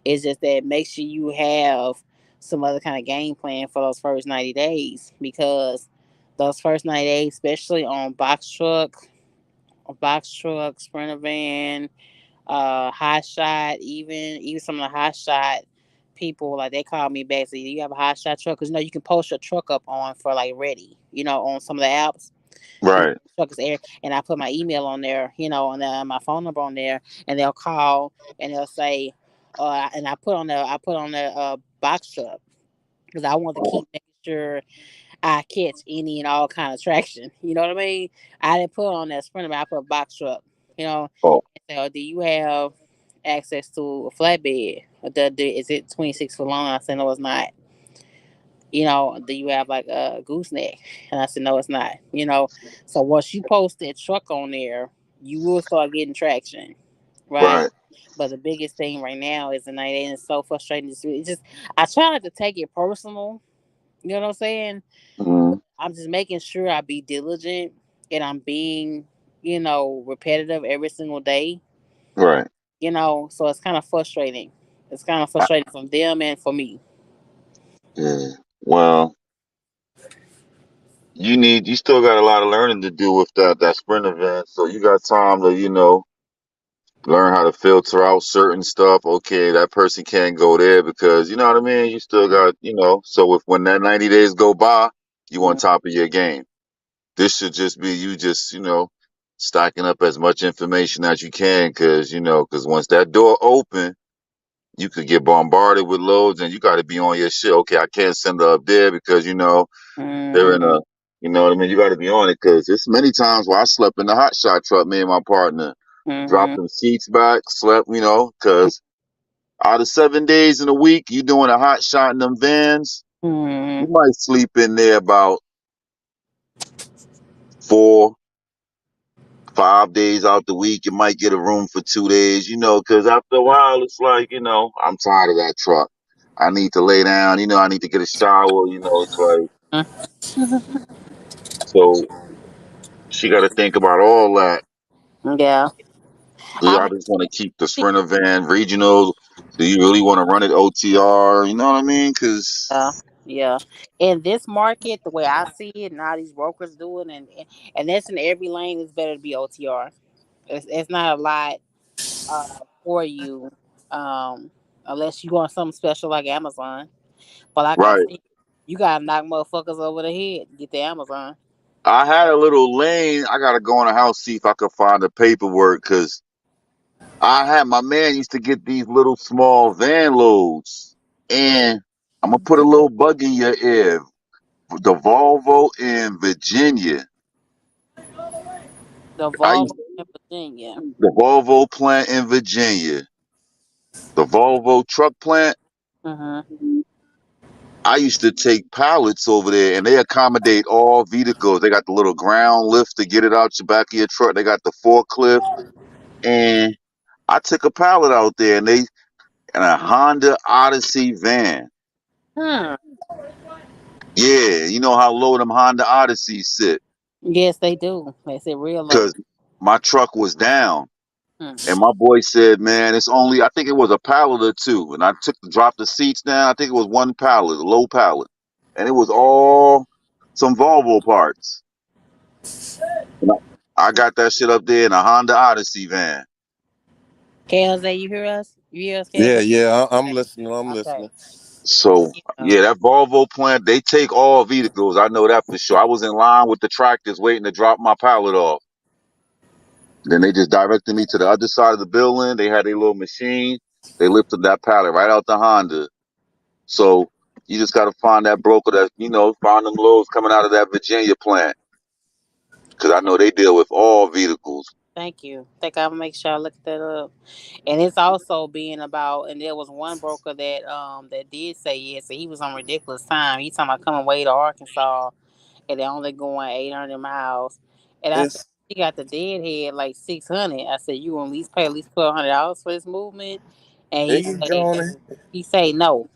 It's just that make sure you have some other kind of game plan for those first 90 days because those first 90 days, especially on box truck a box truck, sprinter van, hot shot, even some of the hot shot people, like they call me back. So you have a hot shot truck, because you can post your truck up on for like ready, on some of the apps. You know, Right. truck is air, and I put my email on there, and my phone number on there, and they'll call and they'll say, and I put on the box truck, because I want to keep making sure I catch any and all kind of traction. You know what I mean? I didn't put on that sprinter, but I put a box truck. You know, Oh, so do you have access to a flatbed? Is it 26 foot long? I said no, it's not. Do you have like a gooseneck? And I said no, it's not. So once you post that truck on there, you will start getting traction, right? right. But the biggest thing right now is the night, and it's so frustrating. It's just I try not to take it personal. You know what I'm saying? Mm, I'm just making sure I be diligent, and I'm being, repetitive every single day. right. So it's kind of frustrating. It's kind of I- frustrating from them and for me. Yeah. Well, you still got a lot of learning to do with that sprint event. So you got time to, learn how to filter out certain stuff. Okay, that person can't go there because you know what I mean. You still got, So if when that 90 days go by, you on Mm, top of your game. This should just be you just, stacking up as much information as you can because, because once that door open, you could get bombarded with loads and you got to be on your shit. Okay, I can't send her up there because, they're in mm, a, you know what I mean? You got to be on it because it's many times where I slept in the hot shot truck, me and my partner, dropped mm, them seats back, slept, because out of 7 days in a week, you doing a hot shot in them vans, you mm. might sleep in there about 4, 5 days out the week. You might get a room for 2 days, because after a while, it's like, I'm tired of that truck. I need to lay down, I need to get a shower, it's like, so she got to think about all that. Yeah. Do I'm y'all just want to keep the Sprinter van regional? Do you really want to run it OTR? You know what I mean? Yeah, Because, yeah. In this market, the way I see it, and all these brokers do it, and that's in every lane, it's better to be OTR. It's not a lot for you, um, unless you want something special like Amazon. But like I right. said, you gotta knock motherfuckers over the head to get the Amazon. I had a little lane. I got to go in the house, see if I could find the paperwork. Because I had my man used to get these little small van loads. And I'm going to put a little bug in your ear. The Volvo in Virginia. The I Volvo used in Virginia. the Volvo plant in Virginia. The Volvo truck plant. Mm-hmm. I used to take pallets over there and they accommodate all vehicles. They got the little ground lift to get it out your back of your truck. They got the forklift. And I took a pallet out there and they in a Honda Odyssey van. Hmm. Yeah, you know how low them Honda Odysseys sit. Yes, they do. They say real low. Cause my truck was down. Hmm. And my boy said, man, it's only I think it was a pallet or two. And I dropped the seats down. I think it was one pallet, a low pallet. And it was all some Volvo parts. And I got that shit up there in a Honda Odyssey van. KLZ, you hear us? You hear us, Yeah, KLZ? yeah, I'm Okay. listening. I'm Okay. listening. So Yeah. yeah, that Volvo plant, they take all vehicles. I know that for sure. I was in line with the tractors waiting to drop my pallet off. Then they just directed me to the other side of the building. They had a little machine. They lifted that pallet right out the Honda. So you just got to find that broker that, find them loads coming out of that Virginia plant. Cause I know they deal with all vehicles. Thank you. Think I'll make sure I look that up. And it's also being about, and there was one broker that did say yes, and he was on ridiculous time. He talking about coming way to Arkansas, and they're only going 800 miles. And I said It's he got the deadhead like 600. I said you gonna at least pay at least $1,200 for this movement, and and you going he say no.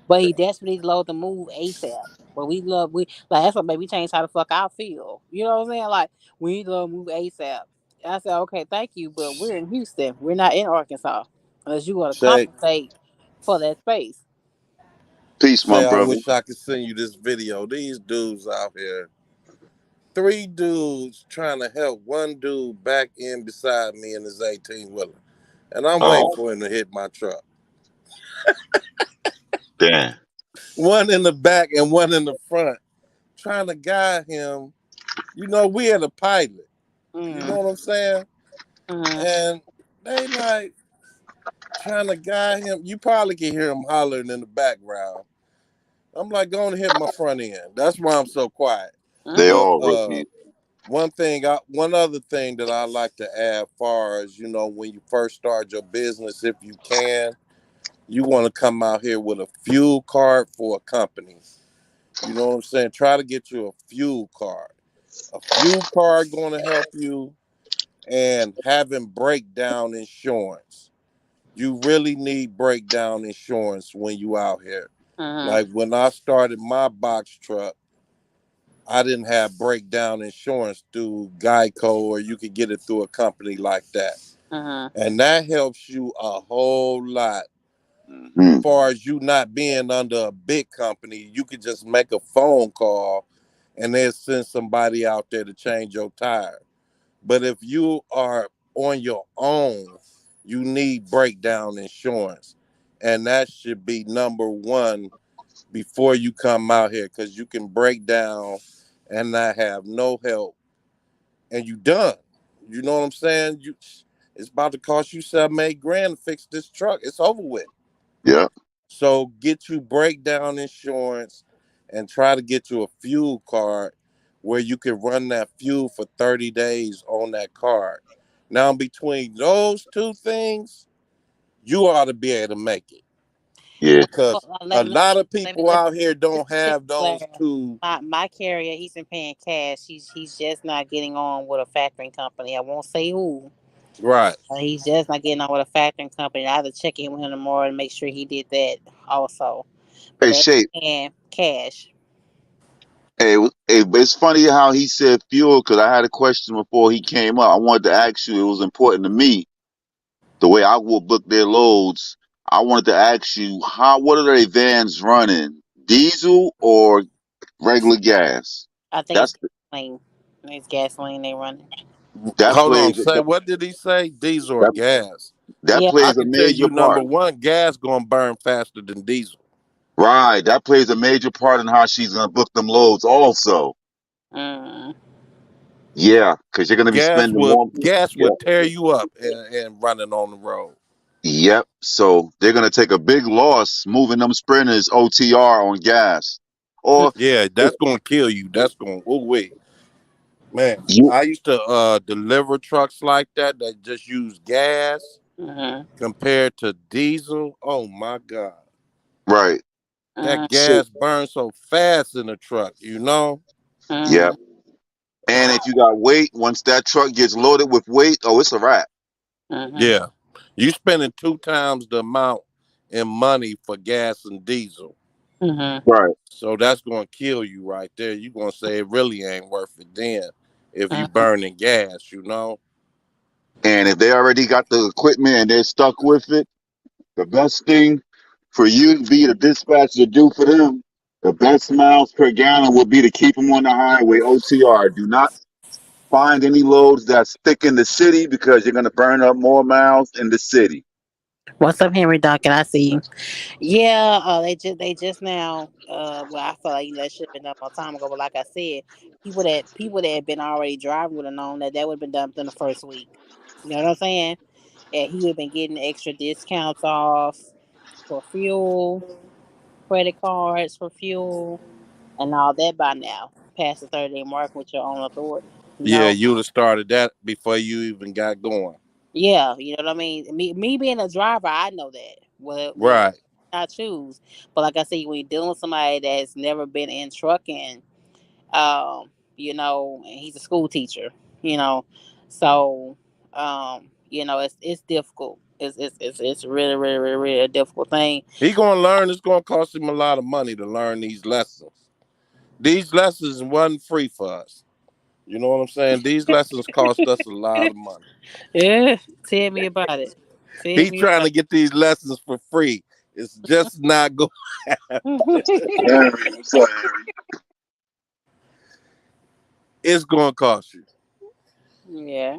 But he desperately loves to move ASAP. But we like that's what made me change how the fuck I feel. You know what I'm saying? Like we need to move ASAP. I said, okay, thank you, but we're in Houston. We're not in Arkansas. Unless you want to say compensate for that space. Peace, my say I brother. wish I could send you this video. These dudes out here. three dudes trying to help one dude back in beside me in his 18 wheeler, and I'm waiting Oh, for him to hit my truck. damn. One in the back and one in the front, trying to guide him. You know, we had a pilot. You know Mm, what I'm saying? mm, And they like trying to guide him. You probably can hear him hollering in the background. I'm like, going to hit my front end. That's why I'm so quiet. They mm, But all rookies. one other thing that I like to add, far as when you first start your business, if you can, you want to come out here with a fuel card for a company. You know what I'm saying? Try to get you a fuel card. A fuel card going to help you, and having breakdown insurance. You really need breakdown insurance when you out here. mm, Like when I started my box truck, I didn't have breakdown insurance through Geico, or you could get it through a company like that. mm, And that helps you a whole lot. Hmm. Far as you not being under a big company, you could just make a phone call and they'll send somebody out there to change your tire. But if you are on your own, you need breakdown insurance. And that should be number one before you come out here, because you can break down and not have no help and you done. You know what I'm saying? It's about to cost you 7, 8 grand to fix this truck. It's over with. Yeah, So get you breakdown insurance and try to get you a fuel card where you can run that fuel for 30 days on that card. Now, between those two things, you ought to be able to make it, yeah, Well, because a lot of let me people out here just don't be have clear. those two. My carrier, he's been paying cash. He's just not getting on with a factoring company. I won't say who. Right. He's just not getting on with a factoring company. I have to check in with him tomorrow and make sure he did that also. But hey, they Shape. paying cash. Hey, but it's funny how he said fuel because I had a question before he came up. I wanted to ask you. It was important to me the way I will book their loads. I wanted to ask you what are their vans running? Diesel or regular gas? I think it's That's gasoline. It's gasoline they running. that Hold on. plays Say, what did he say? Diesel or that, gas? that Yeah. I plays a can tell major you, number part. one, gas gonna burn faster than diesel. Right, that plays a major part in how she's gonna book them loads. Also, Mm, yeah, because you're gonna be Gas spending would more. gas Yeah. would tear you up and running on the road. Yep. So they're gonna take a big loss moving them sprinters OTR on gas. Or Yeah, that's gonna kill you. That's gonna, oh wait, man. you I used to deliver trucks like that just use gas mm, compared to diesel. Oh my god, right. mm, that So gas burns so fast in the truck. You know? yep. mm, And if you got weight, once that truck gets loaded with weight, oh, it's a wrap. mm, Yeah, you spending 2 times the amount in money for gas and diesel. mm, Right. So that's gonna kill you right there. You're gonna say it really ain't worth it then if you mm. burning gas, you know? And if they already got the equipment and they're stuck with it, the best thing for you to be the dispatcher to do for them, the best miles per gallon would be to keep them on the highway OTR. Do not find any loads that's thick in the city because you're going to burn up more miles in the city. What's up, Henry Duncan? I see you. Yeah, they just now. Well, I feel like that should have been done a long time ago. But like I said, people that had been already driving would have known that would have been done within the first week. You know what I'm saying? And he would have been getting extra discounts off for fuel, credit cards for fuel, and all that by now. Past the 30-day mark with your own authority. You Yeah, know? you would have started that before you even got going. Yeah, you know what I mean. Me being a driver, I know that. What Right. I choose, but like I said, when you're dealing with somebody that's never been in trucking, and he's a school teacher, you know, so it's difficult. It's really, really, really, really a difficult thing. He gonna learn. It's gonna cost him a lot of money to learn these lessons. These lessons wasn't free for us. You know what I'm saying? These lessons cost us a lot of money. Yeah, tell me about it. Tell He me trying about to get these lessons for free. It's just not going. it. Henry, what's up, Henry? It's gonna cost you. Yeah.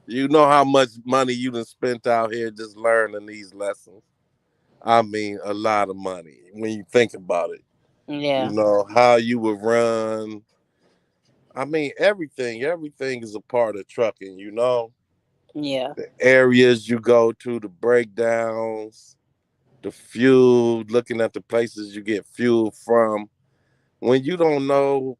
You know how much money you done spent out here just learning these lessons. I mean, a lot of money when you think about it. You Yeah. know how you would run. I mean, everything is a part of trucking. You know, Yeah. the areas you go to, the breakdowns, the fuel, looking at the places you get fuel from. When you don't know,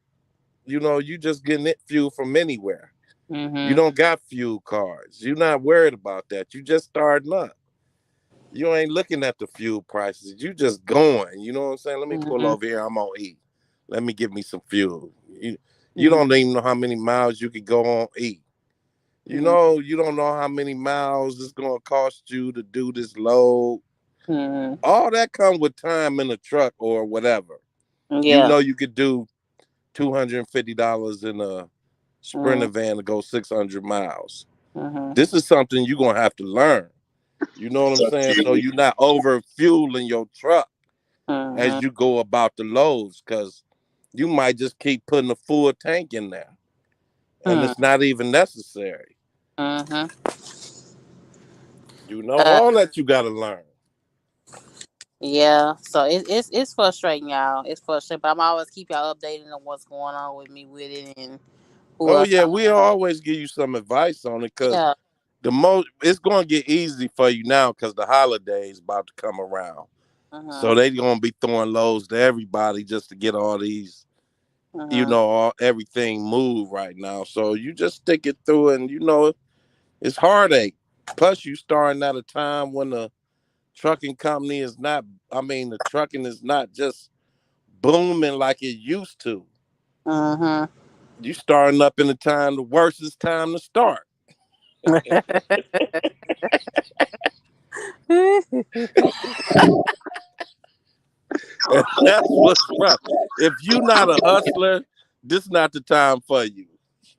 you know, you just getting it fuel from anywhere. You Mhm. don't got fuel cards. You're not worried about that. You just starting up. You ain't looking at the fuel prices. You just going. You know what I'm saying? Let me pull Mhm. over here. I'm on E. Let me get me some fuel. You Mhm. don't even know how many miles you could go on E. You Mhm. know, you don't know how many miles it's gonna cost you to do this load. Mhm. All that come with time in a truck or whatever. You Yeah. know you could do $250 in a Sprinter Mhm. van to go 600 miles. Mhm. This is something you're gonna have to learn. You know what What's I'm up, saying? So Kiwi? you're not over fueling your truck as Mhm. you go about the loads, because you might just keep putting a full tank in there. And Mhm. it's not even necessary. Mhm. You know, Uh, all that you gotta learn. yeah. So it's frustrating, y'all. It's frustrating, but I'm always keep y'all updated on what's going on with me with it and who Oh else yeah, I we'll know. always give you some advice on it, because Yeah. the most it's gonna get easy for you now because the holidays about to come around. So Mhm. they gonna be throwing loads to everybody just to get all these, Mhm. everything move right now. So you just stick it through, and it's heartache. Plus, you starting at a time when the trucking company is not. I mean, the trucking is not just booming like it used to. Mhm. You starting up in the time, the worstest time to start. And that's what's rough. If you not a hustler, this not the time for you.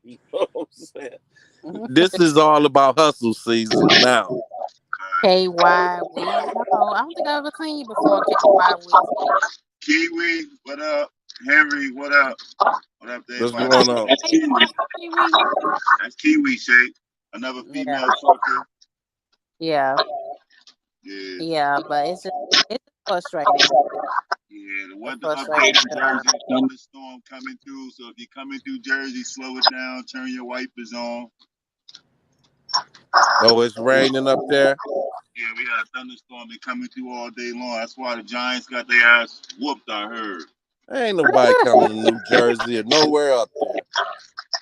You know what I'm saying? This is all about hustle season now. KY Wilson. No, I don't think I've ever seen you before, KY Wilson. Kiwi, what up? Henry, what up? What up to What's everybody? How going you on? That's how you Kiwi. spell Kiwi? That's Kiwi Shake. Another Yeah. female trucker. Yeah. Yeah. Yeah. But it's just frustrating. Yeah, the It's weather frustrating. update in Jersey, thunderstorm coming through. So if you're coming through Jersey, slow it down, turn your wipers on. Oh, it's raining up there. Yeah, we had a thunderstorm been coming through all day long. That's why the Giants got their ass whooped, I heard. Ain't nobody coming to New Jersey or nowhere up there.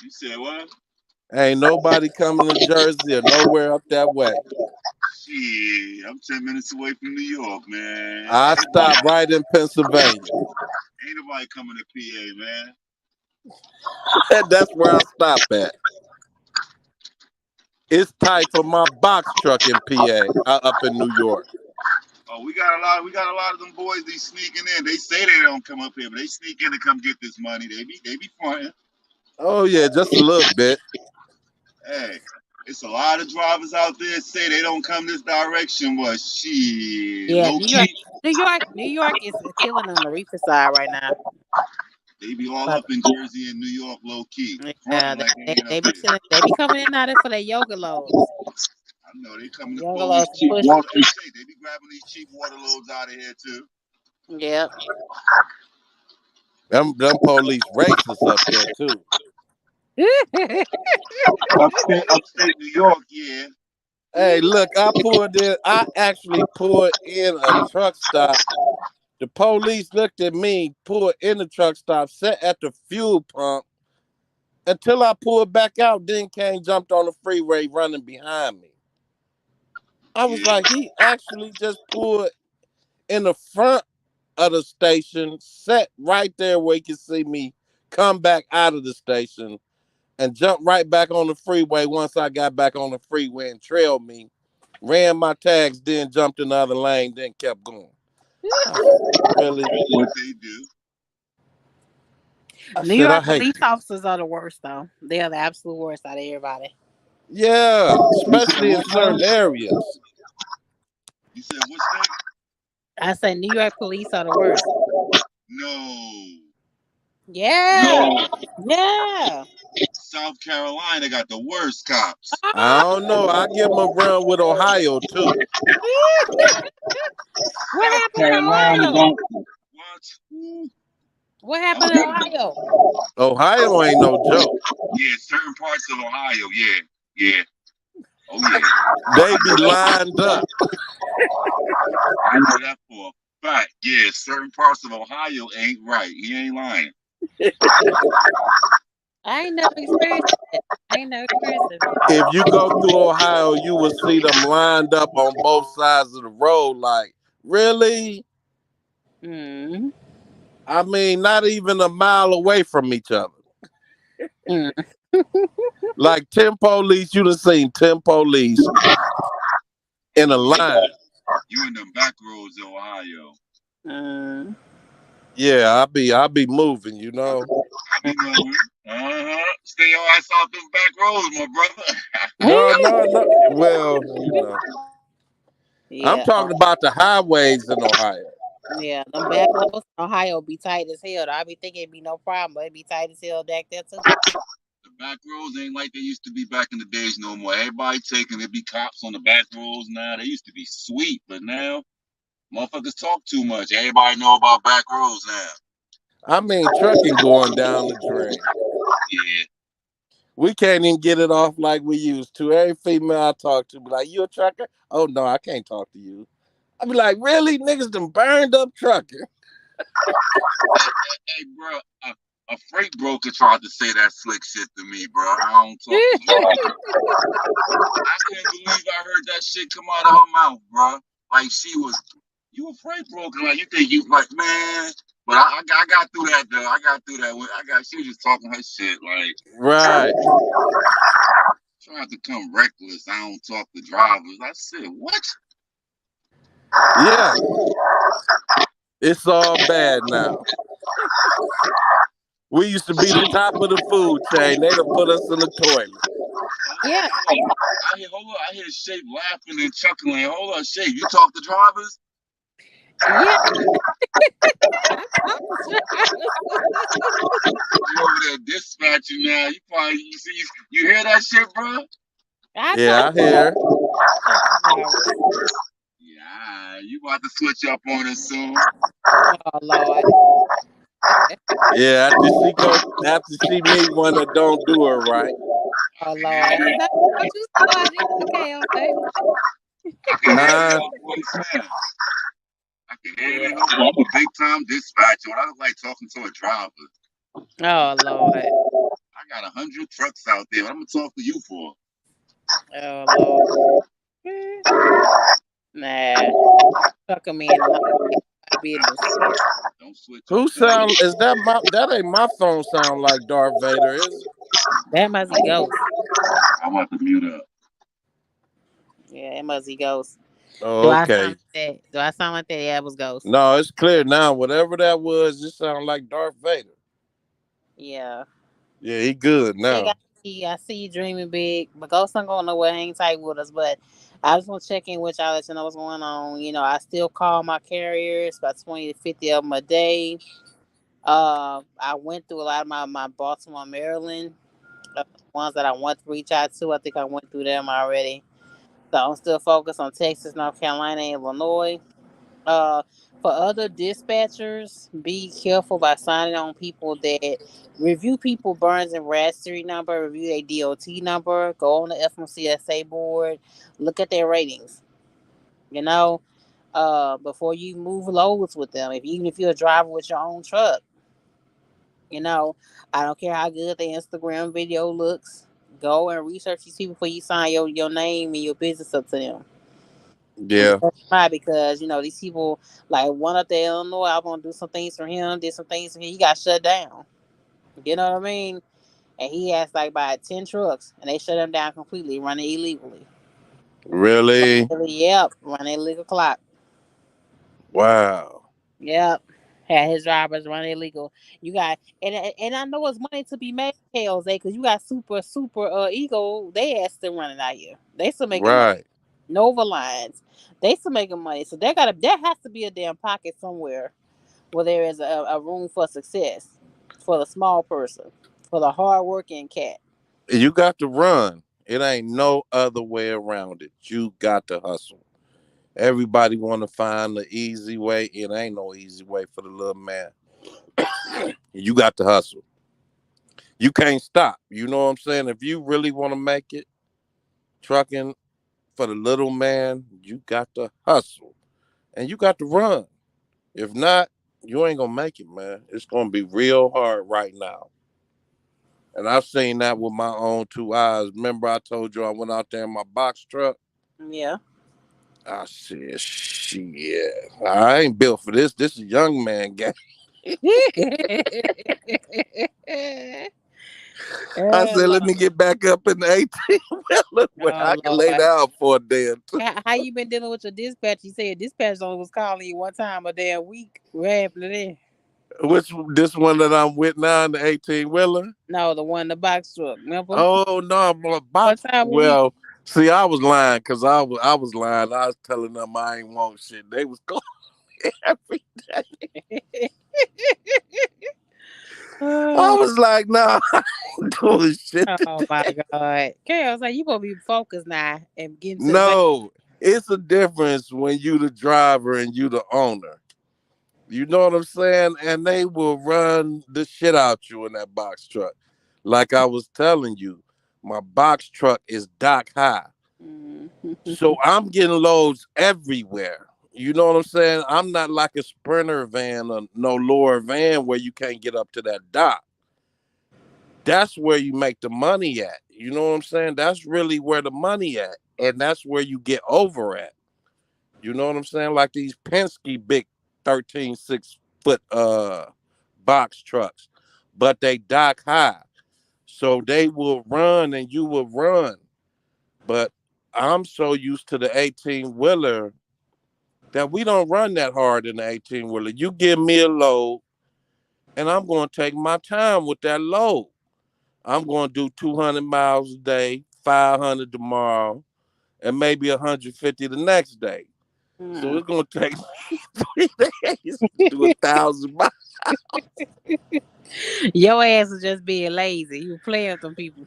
You said what? Ain't nobody coming to Jersey or nowhere up that way. Shit, I'm 10 minutes away from New York, man. I stopped right in Pennsylvania. Ain't nobody coming to PA, man. That's where I stop at. It's tight for my box truck in PA, up in New York. Oh, we got a lot of them boys. They sneaking in. They say they don't come up here, but they sneak in to come get this money. They be fronting. Oh yeah, just a little bit. Hey, it's a lot of drivers out there say they don't come this direction, but shit, Yeah, low key, New York is killing on the reefer side right now. they be all But up in Jersey and New York, low key, yeah, fronting like they ain't up they be here. chilling. They be coming in out there for their yoga loads. I know they coming to Yoga pull these loads and cheap push. water. They be grabbing these cheap water loads out of here too. Yep. Them police racist up there too. Upstate New York, yeah. Hey, look, I pulled in. I actually pulled in a truck stop. The police looked at me, pulled in the truck stop, sat at the fuel pump until I pulled back out. Then came, jumped on the freeway running behind me. I was Yeah, like, he actually just pulled in the front of the station, sat right there where he could see me come back out of the station and jump right back on the freeway once I got back on the freeway and trailed me, ran my tags, then jumped in the other lane, then kept going. I said, really? what they do. I New said, I York hate police this. officers are the worst, though. They are the absolute worst out of everybody. Yeah, You said especially in what now? certain areas. You said what state? I say New York police are the worst. No. Yeah. No, Yeah. South Carolina got the worst cops. I don't know. I give them a run with Ohio too. What South happened in Carolina Ohio? don't. What? Ooh, What I'm happened in good. Ohio? Ohio ain't no joke. Yeah, certain parts of Ohio. Yeah, yeah. Oh yeah. They be lined up. I know that for a fact. Yeah, certain parts of Ohio ain't right. He ain't lying. I ain't never experienced it. I ain't never experienced it. If you go through Ohio, you will see them lined up on both sides of the road. Like, really? Mm. I mean, not even a mile away from each other. Mm. Like 10 police, you'd have seen 10 police in a line. You in them back roads of Ohio. Mm. Yeah, I be moving, you know. I be knowing. Stay your ass off them back roads, my brother. No, no, no. Well, you know. I'm Yeah. talking about the highways in Ohio. Yeah. Them back roads in Ohio be tight as hell. I be thinking it'd be no problem, but it be tight as hell back there too. The back roads ain't like they used to be back in the days no more. Everybody taking it be cops on the back roads now. They used to be sweet, but now motherfuckers talk too much. Everybody know about back roads now. I mean, trucking going down the drain. Yeah. We can't even get it off like we used to. Every female I talk to be like, "You a trucker?" Oh no, I can't talk to you. I be like, "Really, niggas done burned up trucking." Hey, bro, a freight broker tried to say that slick shit to me, bro. I don't talk to drivers. I couldn't believe I heard that shit come out of her mouth, bro. Like she was, you a freight broker? Like you think you like, man? But I got through that though. I got through that. She was just talking her shit, like Right. trying to come reckless. I don't talk to drivers. I said, what? Yeah, it's all bad now. We used to be the top of the food chain. They'd have put us in the toilet. Yeah. Hold on. I hear Shape laughing and chuckling. Hold on, Shape. You talk to drivers? Yeah. I talk to drivers. You over there dispatching now? You probably you hear that shit, bro? I Yeah, talk I hear. to drivers. Yeah, you about to switch up on us soon. Oh Lord. Yeah, after she meet one that don't do her right. I Oh can hear Lord. Is you. that what you started? Okay, okay. I can hear it in Huh? her voice now. I can hear it Yeah. in her voice. I'm a big time dispatcher. What I look like talking to a driver. Oh Lord. I got 100 trucks out there. What I'm gonna talk to you for? Oh Lord. Eh, nah. Fuck a man and my business. Don't switch up Who on me. sound is that my that ain't my phone sound like Darth Vader, is it? That must be ghost. I'm about to mute up. Yeah, it must be ghost. Do Oh, I okay. sound like that? Do I sound like that? Yeah, it was ghost. No, it's clear now. Whatever that was, it sound like Darth Vader. Yeah. Yeah, he good Big, now. I see you dreaming big, but ghost ain't going nowhere. Hang tight with us. But I just want to check in with y'all, let you know what's going on. You know, I still call my carriers about 20 to 50 of them a day. I went through a lot of my Baltimore, Maryland, ones that I want to reach out to. I think I went through them already. So I'm still focused on Texas, North Carolina, and Illinois. Uh, for other dispatchers, be careful by signing on people that review people burns and registry number, review their DOT number, go on the FMCSA board, look at their ratings. You know, before you move loads with them, if even if you're a driver with your own truck, you know, I don't care how good the Instagram video looks. Go and research these people before you sign your name and your business up to them. Yeah. Why? Because you know these people, like one up there in Illinois, I want to do some things for him, did some things for him. He got shut down. You know what I mean? And he has like about 10 trucks, and they shut him down completely, running illegally. Really? Yep, running illegal clock. Wow. Yep, had his drivers running illegal. You got and I know it's money to be made, KLZ, because you got super ego. They ass still running out here. They still making money. Right. Nova Lines, they still making money. So there has to be a damn pocket somewhere where there is a room for success for the small person, for the hardworking cat. You got to run. It ain't no other way around it. You got to hustle. Everybody want to find the easy way. It ain't no easy way for the little man. You got to hustle. You can't stop. You know what I'm saying? If you really want to make it trucking for the little man, you got to hustle and you got to run. If not, you ain't gonna make it, man. It's gonna be real hard right now. And I've seen that with my own two eyes. Remember, I told you I went out there in my box truck. Yeah. I said, shit, I ain't built for this. This is a young man game. I Oh, said, let me Lord. get back up in the 18 wheeler where I Oh, can lay Lord. down for a day or two. How you been dealing with your dispatch? You said dispatch only was calling you one time a damn week. What happened to that? Which this one that I'm with now in the 18 wheeler? No, the one in the box truck. Remember? Oh no, I'm on a One box. time a week. Well, see, I was lying because I was lying. I was telling them I ain't want shit. They was calling every day. I Oh, was like, nah, I ain't doing shit oh my today. God. Chaos, like you supposed to be focused now and getting to the bank. No, it's a difference when you the driver and you the owner. You know what I'm saying? And they will run the shit out you in that box truck. Like I was telling you, my box truck is dock high. So Mhm. I'm getting loads everywhere. You know what I'm saying? I'm not like a sprinter van or no lower van where you can't get up to that dock. That's where you make the money at. You know what I'm saying? That's really where the money at. And that's where you get over at. You know what I'm saying? Like these Penske big 13 6 foot box trucks. But they dock high. So they will run and you will run. But I'm so used to the 18 wheeler that we don't run that hard in the 18 wheeler. You give me a load and I'm going to take my time with that load. I'm going to do 200 miles a day, 500 tomorrow, and maybe 150 the next day. So Mm. it's going to take me 3 days to do 1,000 miles. Your ass is just being lazy. You playing with them people.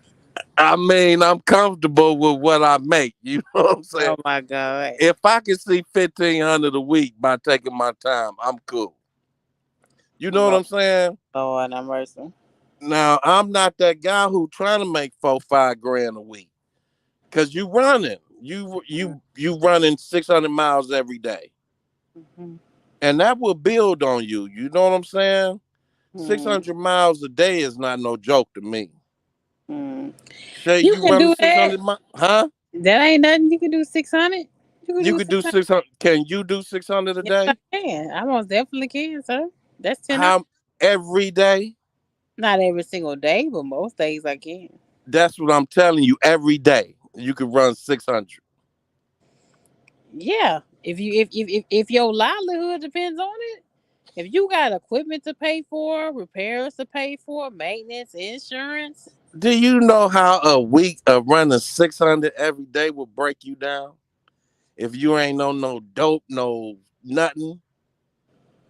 I mean, I'm comfortable with what I make. You know what I'm saying? Oh my God. If I can see 1,500 a week by taking my time, I'm cool. You know what Lord, I'm saying? Lord have mercy. Now I'm not that guy who trying to make 4 5 grand a week. Cause you running. You running 600 miles every day. Mm-hmm. And that will build on you. You know what I'm saying? Six Mm-hmm. hundred miles a day is not no joke to me. Mm. Shay, You you can running do six that. hundred miles? Huh? That ain't nothing. You can do 600. You can You do could do 600. 600. Can you do 600 a Yes, I day? can. I most definitely can, sir. That's 10 hours. How every day? Not every single day, but most days I can. That's what I'm telling you. Every day you can run 600. Yeah. If your livelihood depends on it, if you got equipment to pay for, repairs to pay for, maintenance, insurance. Do you know how a week of running 600 every day will break you down? If you ain't on no dope, no nothing,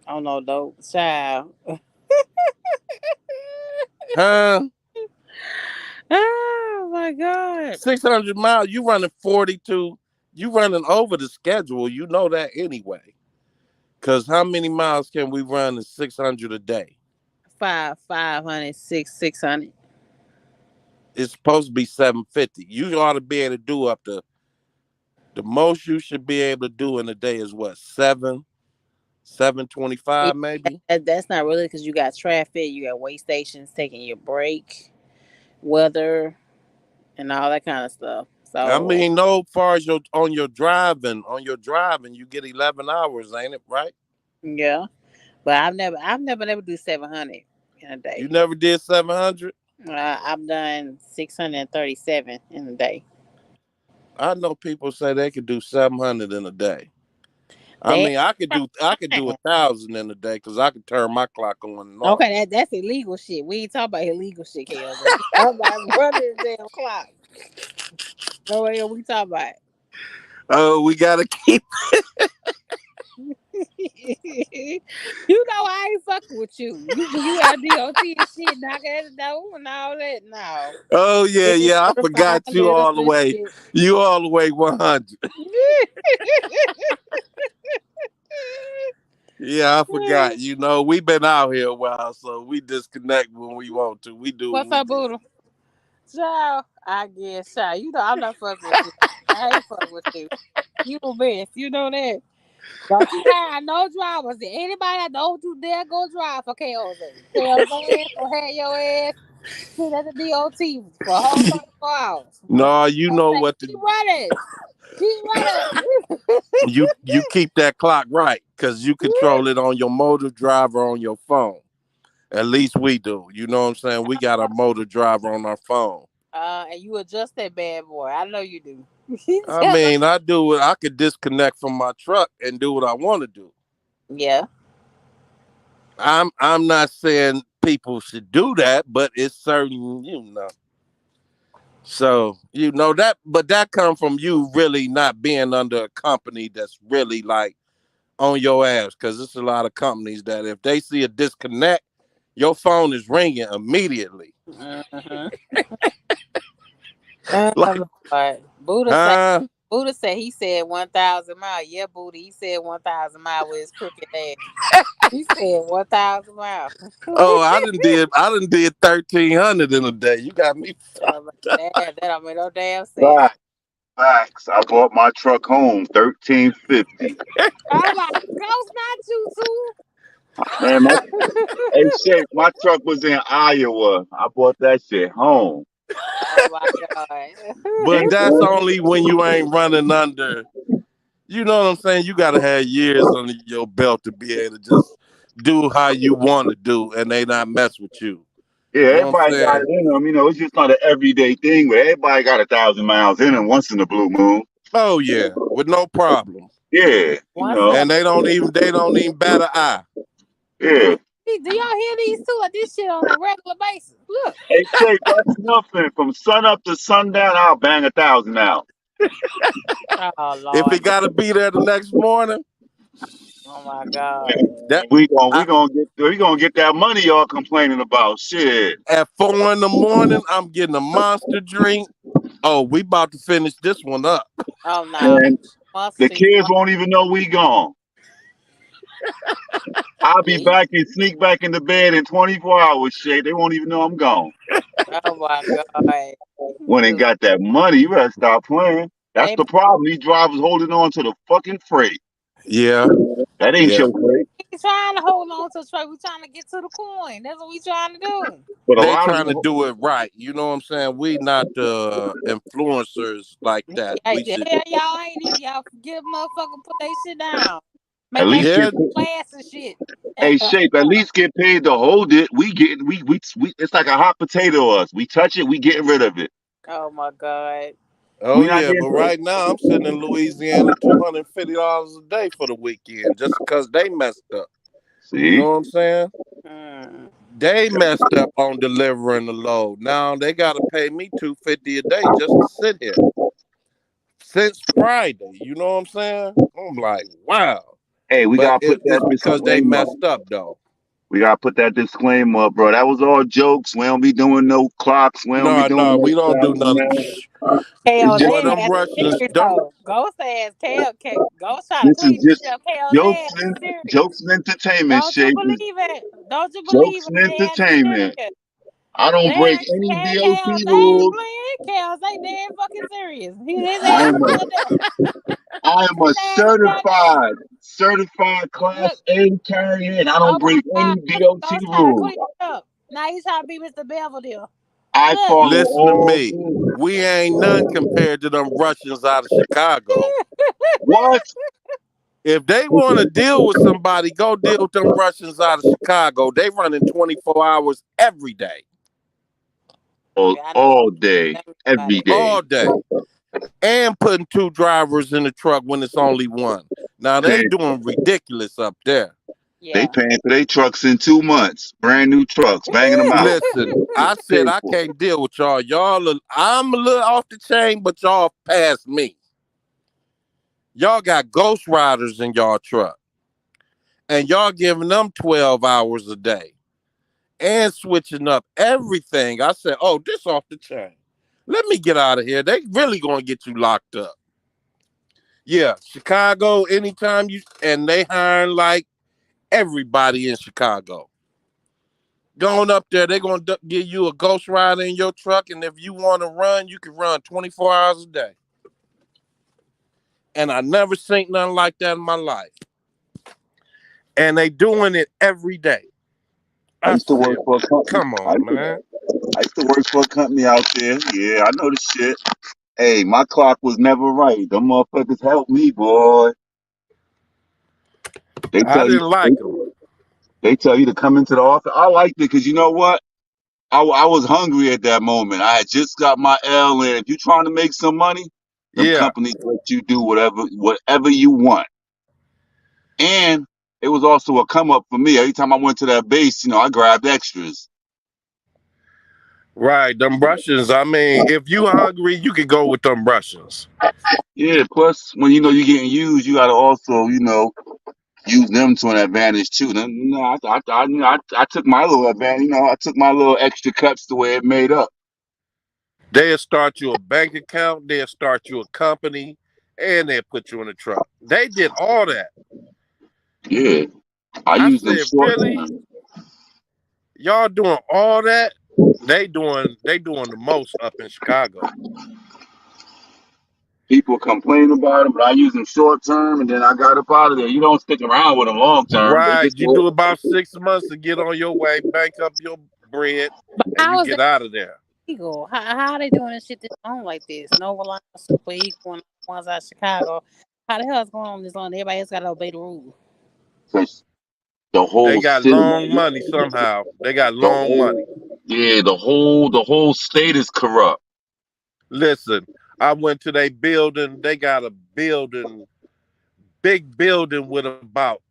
Oh no, though, child. huh? Oh my God. 600 miles, you running 42, you running over the schedule. You know that anyway. Because how many miles can we run in 600 a day? 500, 600. It's supposed to be 750. You ought to be able to do up to the most you should be able to do in a day is what, 725 maybe? That's not really because you got traffic, you got wait stations taking your break, weather, and all that kind of stuff. I So mean, no, far as your on your driving, you get 11 hours, ain't it, right? yeah, but I've never been able to do 700 in a You day. never did 700? I've done 637 in a day. I know people say they could do 700 in a day. I They mean, I could do 1,000 in a day because I could turn my clock on and off. okay. That's illegal shit. We ain't talking about illegal shit, Kels. We talking about running the damn clock. No way, we talking about. Oh, we gotta keep. You know I ain't fucking with you. You got DOT and shit, knock at the door and all that. No. Oh yeah, It's yeah. I certified forgot you letters all the and way. shit. You all the way 100. Yeah, I forgot. You know, we been out here a while, so we disconnect when we want to. We do what What's we up, do. Buddha? Child, I guess, child. You know, I'm not fucking with you. I ain't fucking with you. You the best. You know that. Don't you have no drivers. Anybody that don't you dare go drive for KOZ. KOZ will have your ass sit at the DOT for a whole 24 hours. No, you Don't know say, what to keep running. Keep running. you keep that clock right because you control it on your motor driver on your phone. At least we do. You know what I'm saying? We got a motor driver on our phone. And you adjust that bad boy. I know you do. I mean, I do it. I could disconnect from my truck and do what I want to do. Yeah. I'm not saying people should do that, but it's certain, you know. So, you know that, but that come from you really not being under a company that's really like on your ass, because there's a lot of companies that if they see a disconnect, your phone is ringing immediately. Mm-hmm. Like, Lord. huh? Buddha said he said 1,000 miles. Yeah, Buddha, he said 1,000 miles with his crooked ass. He said 1,000 miles. Oh, I done did 1,300 in a day. You got me fucked up. Damn, that don't make no damn sense. Facts. Facts. I bought my truck home, 1350. Oh my ghost, not you too. Man, my hey shit, my truck was in Iowa. I bought that shit home. Oh my god. But that's only when you ain't running under. You know what I'm saying? You gotta have years under your belt to be able to just do how you want to do, and they not mess with you. Yeah, You know what I'm everybody got saying? it in them. You know, it's just not an everyday thing, but everybody got 1,000 miles in them once in the blue moon. Oh yeah, with no problem. Yeah, you Once in know. a And they don't even bat an eye. Yeah. do y'all hear these two like this shit on a regular basis? Look. Hey, Shay, that's nothing. From sun up to sundown, I'll bang 1,000 out. Oh If Lord. it gotta be there the next morning, Oh my god. that We I, gonna get that money y'all complaining about. Shit. at 4 in the morning, I'm getting a monster drink. Oh, we about to finish this one up. Oh no. And the Monster, you kids want won't even know we gone. I'll be yeah. back and sneak back in the bed in 24 hours, Shay. They won't even know I'm gone. Oh my god. When they Dude, got that money, you better stop playing. That's they the problem. These drivers holding on to the fucking freight. Yeah, That ain't yeah. your freight. ain't trying to hold on to the truck. We trying to get to the coin. That's what we trying to do. But a They lot of trying to them, do it right. You know what I'm saying? We not influencers like that. Yeah, We the should. hell y'all ain't even y'all give motherfucker put their shit down. at Make that least Yeah, class and shit. hey, Shape, at least get paid to hold it. We it's like a hot potato to us. We touch it, we getting rid of it. Oh my god. oh We not yeah, getting but paid. right now I'm sitting in Louisiana $250 a day for the weekend just because they messed up. You See? know what I'm saying? Mm. They messed up on delivering the load. Now they gotta pay me $250 a day just to sit here since Friday. You know what I'm saying? I'm like, wow. Hey, we But gotta put that it's because they disclaimer. messed up though. We gotta put that disclaimer up, bro. That was all jokes. We don't be doing no clocks. We don't be No, doing no, no we don't do thousand none. miles. It's KOZ just Boy, them has Russians, serious them. though. Ghost ass Ghost trying to this is clean this just shit up. KOZ jokes ass and is serious. jokes and entertainment, Don't you Shape. It's believe it? Don't you believe jokes it? and They ass is entertainment. serious. I don't They break any KOZ DOT ain't rules. playing. KOZ dead fucking serious. His I ass am is a still there. I am His a ass is still there. certified Look, class A carrier, and I don't oh my break god, any look, DOT Ghost trying to rules. clean it up. Now he's trying to be Mr. Belvedere. I Look. follow Listen to all me. rules. We ain't none compared to them Russians out of Chicago. What? If they want to deal with somebody, go deal with them Russians out of Chicago. They running 24 hours every day, all, Yeah, I know all day, about every it. day. all day, and putting two drivers in the truck when it's only one. Now they Paying, doing ridiculous up there. they Yeah. paying for their trucks in 2 months. Brand new trucks, banging them out. Listen, I said Paid I for. can't deal with y'all. I'm a little off the chain, but y'all past me. Y'all got ghost riders in y'all truck. and y'all giving them 12 hours a day and switching up everything. I said, oh, this off the chain. Let me get out of here. They really gonna get you locked up. Yeah, Chicago, anytime you and they hiring like everybody in Chicago. Going up there, they're gonna give you a ghost rider in your truck, and if you want to run, you can run 24 hours a day. And I never seen nothing like that in my life. And they doing it every day. I I used to said, work for a company. come on, man. I used to work for a company out there. Yeah, I know the shit. Hey, my clock was never right. Them motherfuckers helped me, boy. They I tell you, didn't like them. they tell you to come into the office. I liked it because you know what? I was hungry at that moment. I had just got my L in. If you trying to make some money, them Yeah, companies let you do whatever you want. And it was also a come up for me. Every time I went to that base, I grabbed extras. right. Them Russians. I mean, if you hungry, you can go with them Russians. Yeah, plus when you're getting used, you gotta also, use them to an advantage too. I took my little advantage. I took my little extra cuts the way it made up. They'll start you a bank account. They'll start you a company, and they'll put you in a truck. They did all that. Yeah, I I used them said, short really? term. Y'all doing all that? They doing the most up in Chicago. People complain about them, but I use them short term, and then I got up out of there. You don't stick around with them long term. They Right. just You do about 6 months to get on your way, bank up your bread, But and you how is get that out of there. legal? How are they doing this shit this long like this? No Reliance, Super Equal, and the ones out of Chicago. How the hell is going on this long? Everybody else got to obey the rules. because the They whole got city, long money somehow. They got the long whole money. yeah, the whole state is corrupt. Listen, I went to their building. They got a building, big building with about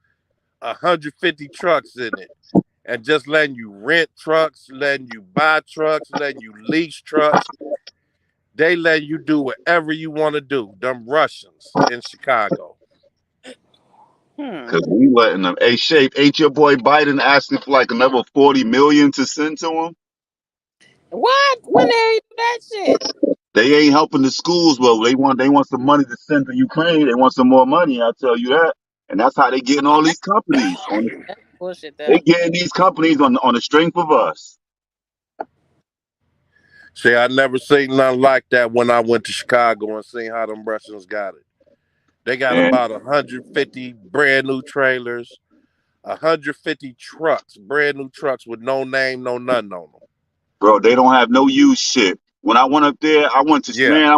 150 trucks in it. And just letting you rent trucks, letting you buy trucks, letting you lease trucks. They let you do whatever you want to do. Them Russians in Chicago. Hmm. Cause we letting them. Hey, Shape, ain't your boy Biden asking for like another 40 million to send to him? What? When they do that shit? They ain't helping the schools. Well, they want some money to send to Ukraine. They want some more money. I tell you that, and that's how they getting Oh, all these companies on. that's bullshit They there. getting these companies on the strength of us. See, I never seen nothing like that when I went to Chicago and seen how them Russians got it. They got And about 150 brand new trailers, 150 trucks, brand new trucks with no name, no nothing on them. bro, they don't have no use shit. When I went up there, I went to Yeah, man,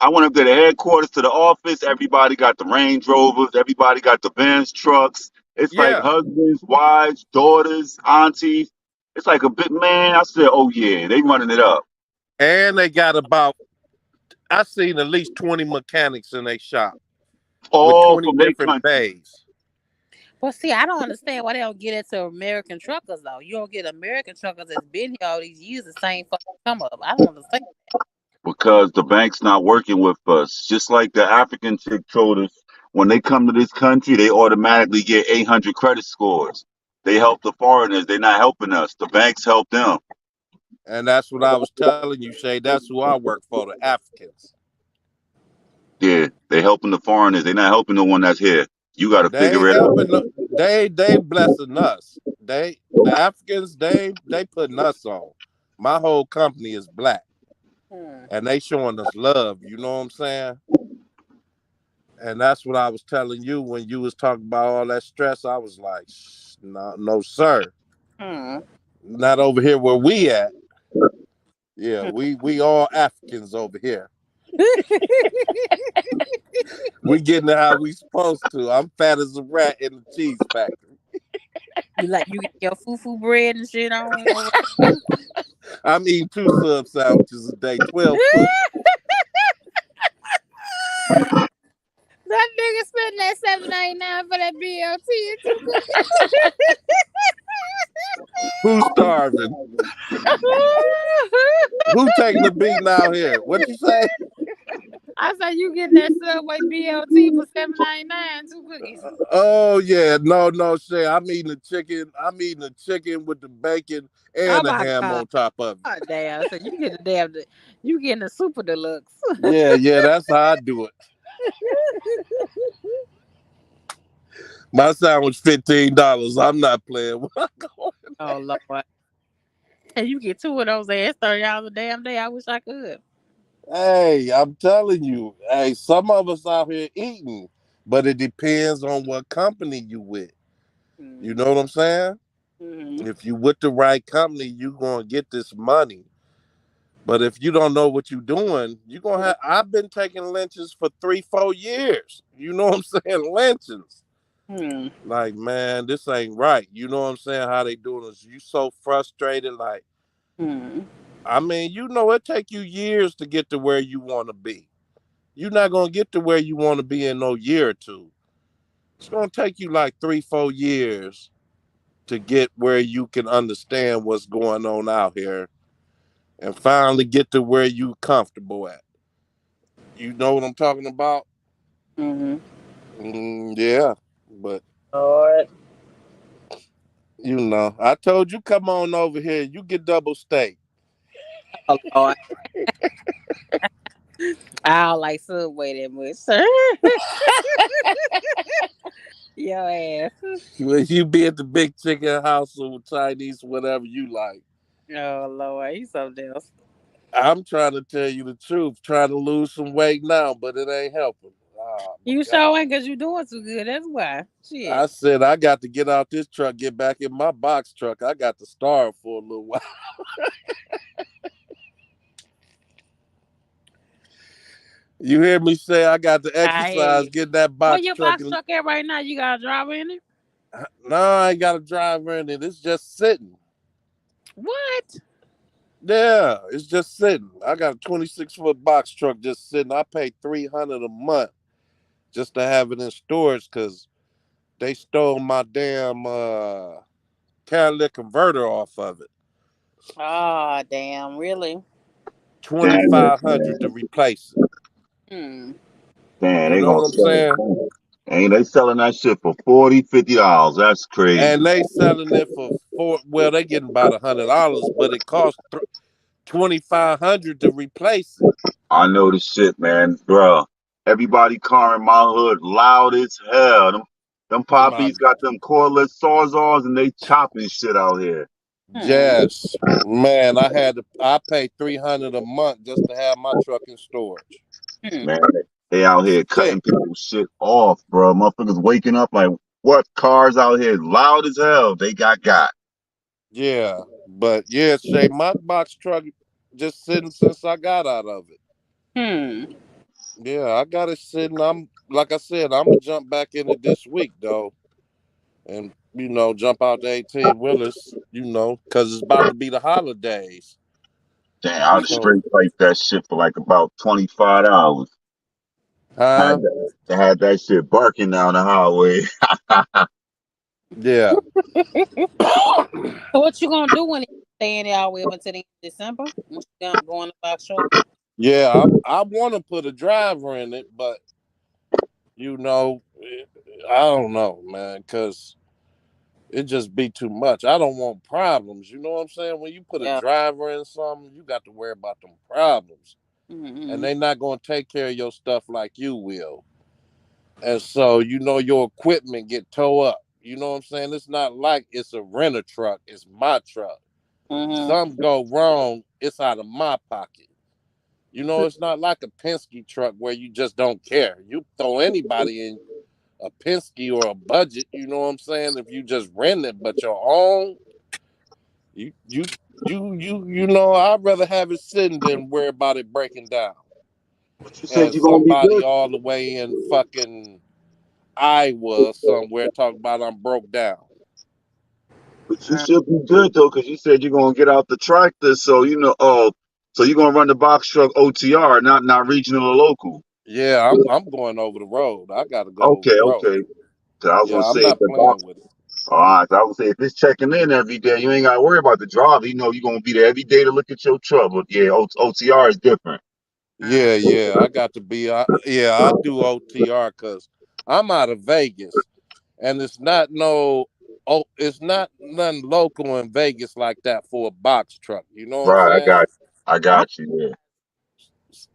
I went up there to headquarters to the office. Everybody got the Range Rovers. Everybody got the Benz trucks. It's like yeah. husbands, wives, daughters, aunties. It's like a big man. I said, oh yeah, they running it up. And they got about, I seen at least 20 mechanics in their shop with All 20 from their different country. bays. But see, I don't understand why they don't get it to American truckers though. You don't get American truckers that's been here all these years the same fucking come up. I don't understand. Because the bank's not working with us. Just like the African chick told us, when they come to this country, they automatically get 800 credit scores. They help the foreigners. They're not helping us. The banks help them. And that's what I was telling you, Shay. That's who I work for, the Africans. Yeah, they helping the foreigners. They're not helping the one that's here. You got to They figure ain't it helping. out. They blessing us. The Africans they putting us on. My whole company is black, Hmm. and they showing us love. You know what I'm saying? And that's what I was telling you when you was talking about all that stress. I was like, no, no, sir, Hmm. not over here where we at. Yeah, we all Africans over here. We getting it how we supposed to. I'm fat as a rat in the cheese factory. You get your fufu bread and shit on over there too. I'm eating 2 sub sandwiches a day, 12 push. That nigga spent that $7.99 for that BLT and two Who's starving? cookies. Who taking the beating out here? What you say? I said you getting that Subway BLT for $7.99, two cookies. Oh yeah, no, no, Shay. I'm eating the chicken. I'm eating the chicken with the bacon Oh and the my ham god. on top of it. Oh damn. So you get the damn you getting the super deluxe. Yeah, yeah, that's how I do it. My sandwich $15. I'm not playing. Oh Lord. And you get two of those ass $30 a damn day. I wish I could. Hey, I'm telling you. Hey, some of us out here eating, but it depends on what company you with. You Mm-hmm. know what I'm saying? Mm-hmm. If you with the right company, you gonna get this money. But if you don't know what you're doing, you gonna have. I've been taking lynchings for 3, 4 years. You know what I'm saying? Lynchings. Mm-hmm. Like, man, this ain't right. You know what I'm saying? How they doing this? You so frustrated. Like, Mm-hmm. I mean, you know, it take you years to get to where you want to be. You're not gonna get to where you want to be in no year or two. It's gonna take you like 3, 4 years to get where you can understand what's going on out here and finally get to where you comfortable at. You know what I'm talking about? Mm-hmm. Yeah, but Lord. you know, I told you come on over here. You get double steak. Oh Lord. I don't like Subway that much, sir. Your ass. When you be at the big chicken house or Chinese, whatever you like. Oh Lord, he's something else. I'm trying to tell you the truth, trying to lose some weight now, but it ain't helping. Oh my You God. sure ain't cause you doing too good. That's why. I Shit. said I got to get out this truck, get back in my box truck. I got to starve for a little while. You hear me say I got to I hear exercise, you. get that Where box your truck box and truck at right now? You got a driver in it? no, I ain't got a driver in it. It's just sitting. What? Yeah, it's just sitting. I got a 26-foot box truck just sitting. I pay 300 a month just to have it in storage because they stole my damn catalytic converter off of it. Oh damn, really? 2,500 to replace it. Hmm. Damn, You they know gonna what I'm sell saying? it. Ain't they selling that shit for 40, $50? That's crazy. And they selling it for four. Well, they getting about $100, but it costs 2,500 to replace it. I know the shit, man, bro. Everybody car in my hood loud as hell. Them My poppies got them cordless sawzalls and they chopping shit out here. Hmm. yes, man, I pay 300 a month just to have my truck in storage. Hmm. Man, they out here Sick. cutting people's shit off, bro. Motherfuckers waking up like, what? Cars out here loud as hell. They got. Yeah, but yeah, Shay, my box truck just sitting since I got out of it. Hmm. Yeah, I got it sitting. I'm like I said, I'm gonna jump back in it this week though, and jump out the 18 wheelers. Cause it's about to be the holidays. Damn, I'd So, straight price that shit for like about $25. huh? They had that shit barking down the highway. Yeah, So what you gonna do when you stay in there all the way up until the end of December? Once you done going to box truck? yeah. I want to put a driver in it, but you know, I don't know, man, cause it just be too much. I don't want problems. You know what I'm saying? When you put a Yeah. driver in something, you got to worry about them problems. And Mm-hmm. they not gonna take care of your stuff like you will. And so your equipment get towed up. You know what I'm saying? It's not like it's a renter truck, it's my truck. Mm-hmm. Something go wrong, it's out of my pocket. It's not like a Penske truck where you just don't care. You throw anybody in a Penske or a budget, you know what I'm saying? If you just rent it, but your own, you you I'd rather have it sitting than worry about it breaking down. But you said And you're gonna be somebody good. all the way in fucking Iowa somewhere talking about I'm broke down. But you should be good though, because you said you're gonna get out the tractor, so so you're gonna run the box truck OTR, not regional or local. Yeah, I'm going over the road. I gotta go over Okay, the road. okay. So I was gonna Yeah, I'm say if not the box playing with it. all right, so I would say if it's checking in every day, you ain't gotta worry about the driver. You know you're gonna be there every day to look at your truck. But yeah, OTR is different. Yeah, yeah, I got to be. Yeah, I do OTR because I'm out of Vegas, and it's not no. Oh, it's not nothing local in Vegas like that for a box truck. You know what I'm Right, saying? I How- got you. Yeah,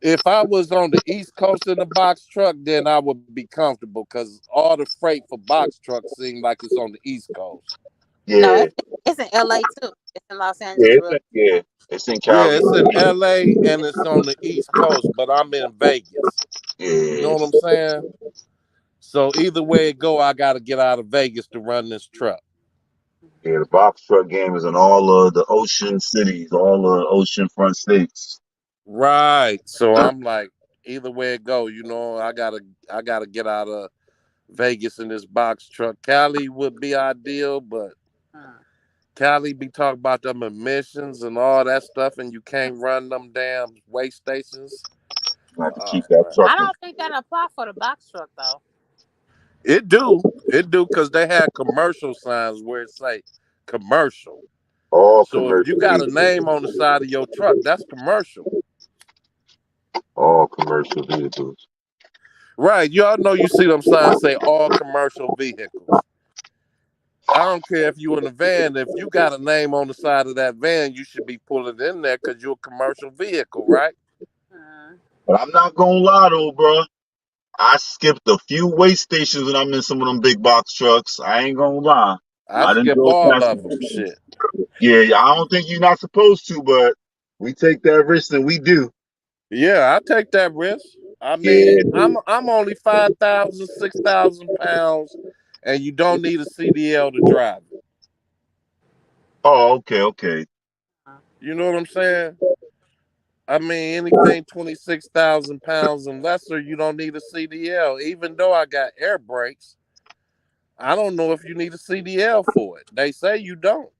If I was on the East Coast in a box truck, then I would be comfortable because all the freight for box trucks seem like it's on the East Coast. No, yeah, it's in LA too. It's in Los yeah. Angeles, real. It's in Yeah, Cali. it's in LA and it's on the East Coast, but I'm in Vegas. You know Yeah, what I'm saying? So either way it go, I got to get out of Vegas to run this truck. yeah. The box truck game is in all of the ocean cities, all the oceanfront states. Right. So I'm like, either way it go, I gotta get out of Vegas in this box truck. Cali would be ideal, but Mm. Cali be talking about them emissions and all that stuff, and you can't run them damn way stations. You have to Oh keep that man, truck I in don't think that apply for the box truck though. it do, cause they had commercial signs where it say commercial. all So if you commercial got a vehicles. name on the side of your truck, that's commercial. All commercial vehicles. Right. Y'all know you see them signs say all commercial vehicles. I don't care if you in a van. If you got a name on the side of that van, you should be pulling it in there because you're a commercial vehicle, right? Mm. But I'm not gonna lie though, bro. I skipped a few weigh stations when I'm in some of them big box trucks. I ain't gonna lie. I I didn't skip go all past of them. them. Shit. Yeah, yeah, I don't think you're not supposed to, but we take that risk and we do. Yeah, I take that risk. I mean, Yeah. I'm only 5,000, 6,000 pounds, and you don't need a CDL to drive it. Oh, okay, okay. You know what I'm saying? I mean, anything 26,000 pounds and lesser, you don't need a CDL. Even though I got air brakes, I don't know if you need a CDL for it. They say you don't.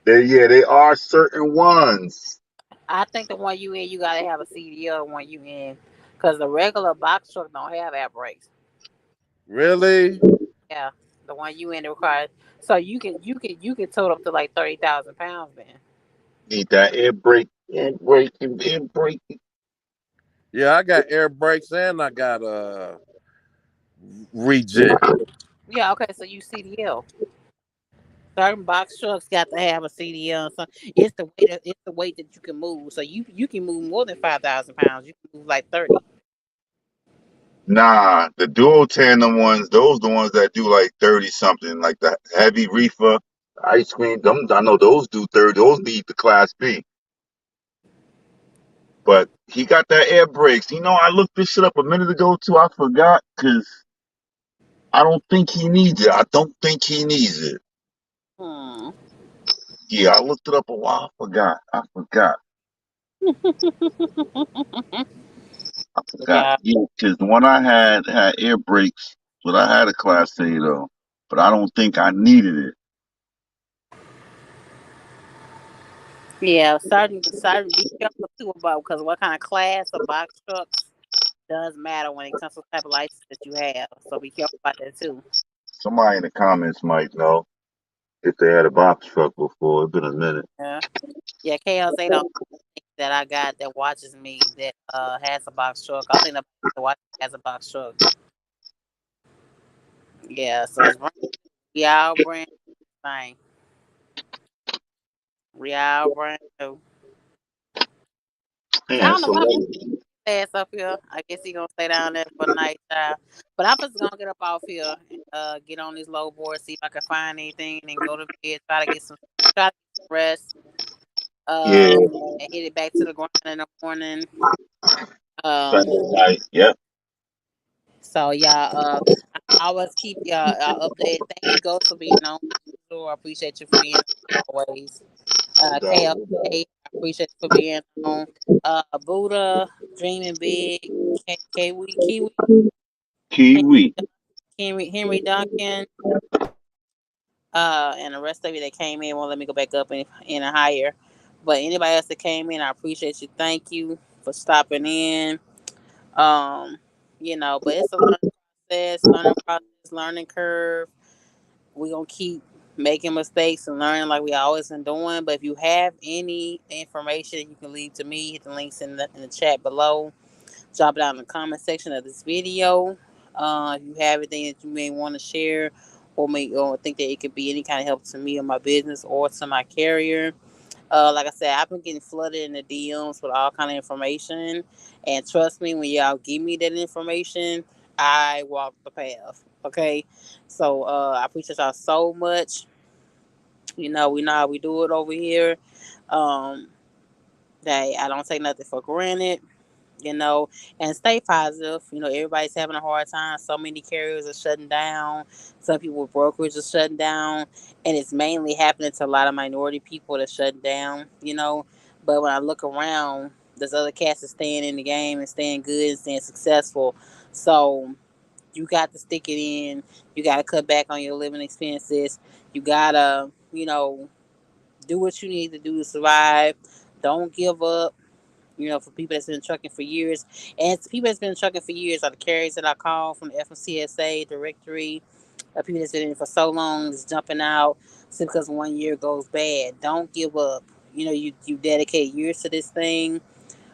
They are certain ones. I think the one you in, you gotta have a CDL. The one you in, because the regular box truck don't have air brakes. Really? Yeah, the one you in requires. So you can total up to like 30,000 pounds then. Need that air brake, air brake. Yeah, I got air brakes and I got regen. Yeah, okay. So you CDL. Certain box trucks got to have a CDL. So it's the weight that you can move. So you can move more than 5,000 pounds. You can move like 30. Nah, the dual tandem ones, those the ones that do like 30 something, like the heavy reefer, ice cream. Them, I know those do 30. Those need the class B. But he got that air brakes. You know, I looked this shit up a minute ago too. I forgot because I don't think he needs it. I don't think he needs it. Hmm. Yeah, I looked it up a while. I forgot. I forgot. I forgot. Yeah. Yeah, because the one I had air brakes, but I had a class A though. But I don't think I needed it. Yeah. Certain. Be careful too about because what kind of class of box trucks does matter when it comes to the type of license that you have. So be careful about that too. Somebody in the comments might know if they had a box truck before. It's been a minute. Yeah. Yeah. KLZ don't that I got that watches me that has a box truck. I think the watch has a box truck. Yeah. So it's we all brand thing. We all brand new. I Man, don't know so why ass up here. I guess he gonna stay down there for the night time. But I'm just gonna get up off here and get on this low board, see if I can find anything, and go to bed. Try to get some rest. yeah, Um, and hit it back to the ground in the morning. Um, Sunday night. Yep. so y'all, I always keep y'all updated. Thank you, Ghost, for being on. I appreciate you for being on always. No doubt, KLA, no doubt. I appreciate you for being on. Buddha, Dreaming Big, Kiwi, Kiwi. Henry Duncan, and the rest of you that came in won't let me go back up in a higher. But anybody else that came in, I appreciate you. Thank you for stopping in. Um, but it's a learning process, learning curve. We gonna keep making mistakes and learning like we always been doing. But if you have any information you can leave to me, hit the links in the chat below. Drop it out in the comment section of this video. If you have anything that you may want to share or think that it could be any kind of help to me or my business or to my carrier. Like I said, I've been getting flooded in the DMs with all kind of information, and trust me, when y'all give me that information, I walk the path. Okay, so I appreciate y'all so much. We know how we do it over here. Um, that I don't take nothing for granted. And stay positive. Everybody's having a hard time. So many carriers are shutting down. Some people with brokers are shutting down. And it's mainly happening to a lot of minority people that shut down. But when I look around, there's other cats that staying in the game and staying good and staying successful. So you got to stick it in. You got to cut back on your living expenses. You got to, do what you need to do to survive. Don't give up. For people that's been trucking for years. And people that's been trucking for years are the carriers that I call from the FMCSA directory. People that's been in it for so long, just jumping out simply because 1 year goes bad. Don't give up. You dedicate years to this thing,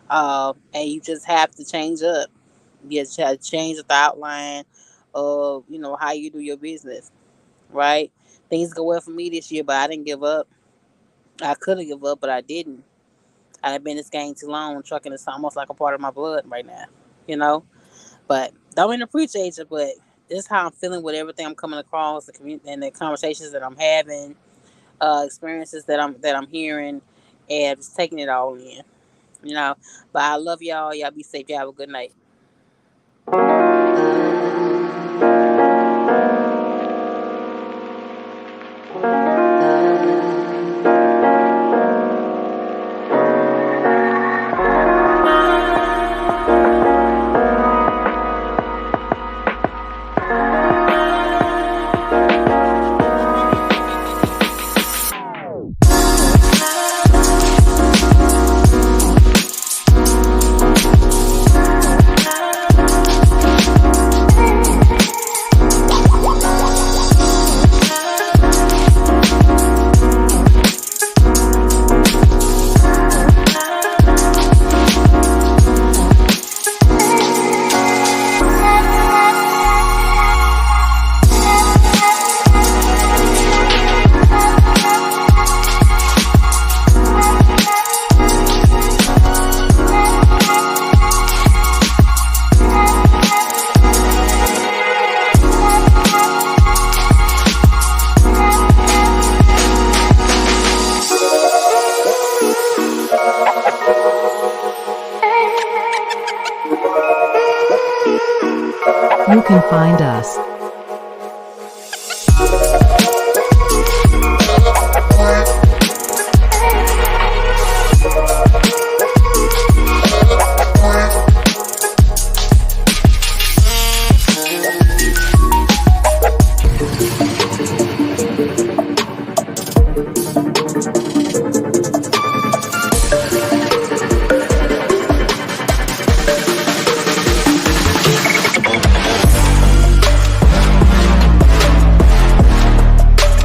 and you just have to change up. You just have to change the outline of, how you do your business, right? Things go well for me this year, but I didn't give up. I could have given up, but I didn't. I've been in this game too long. Trucking is almost like a part of my blood right now, you know. But don't mean to appreciate it, but this is how I'm feeling with everything I'm coming across, the community and the conversations that I'm having, experiences that I'm hearing, and just taking it all in, you know. But I love y'all. Y'all be safe. Y'all have a good night. You can find us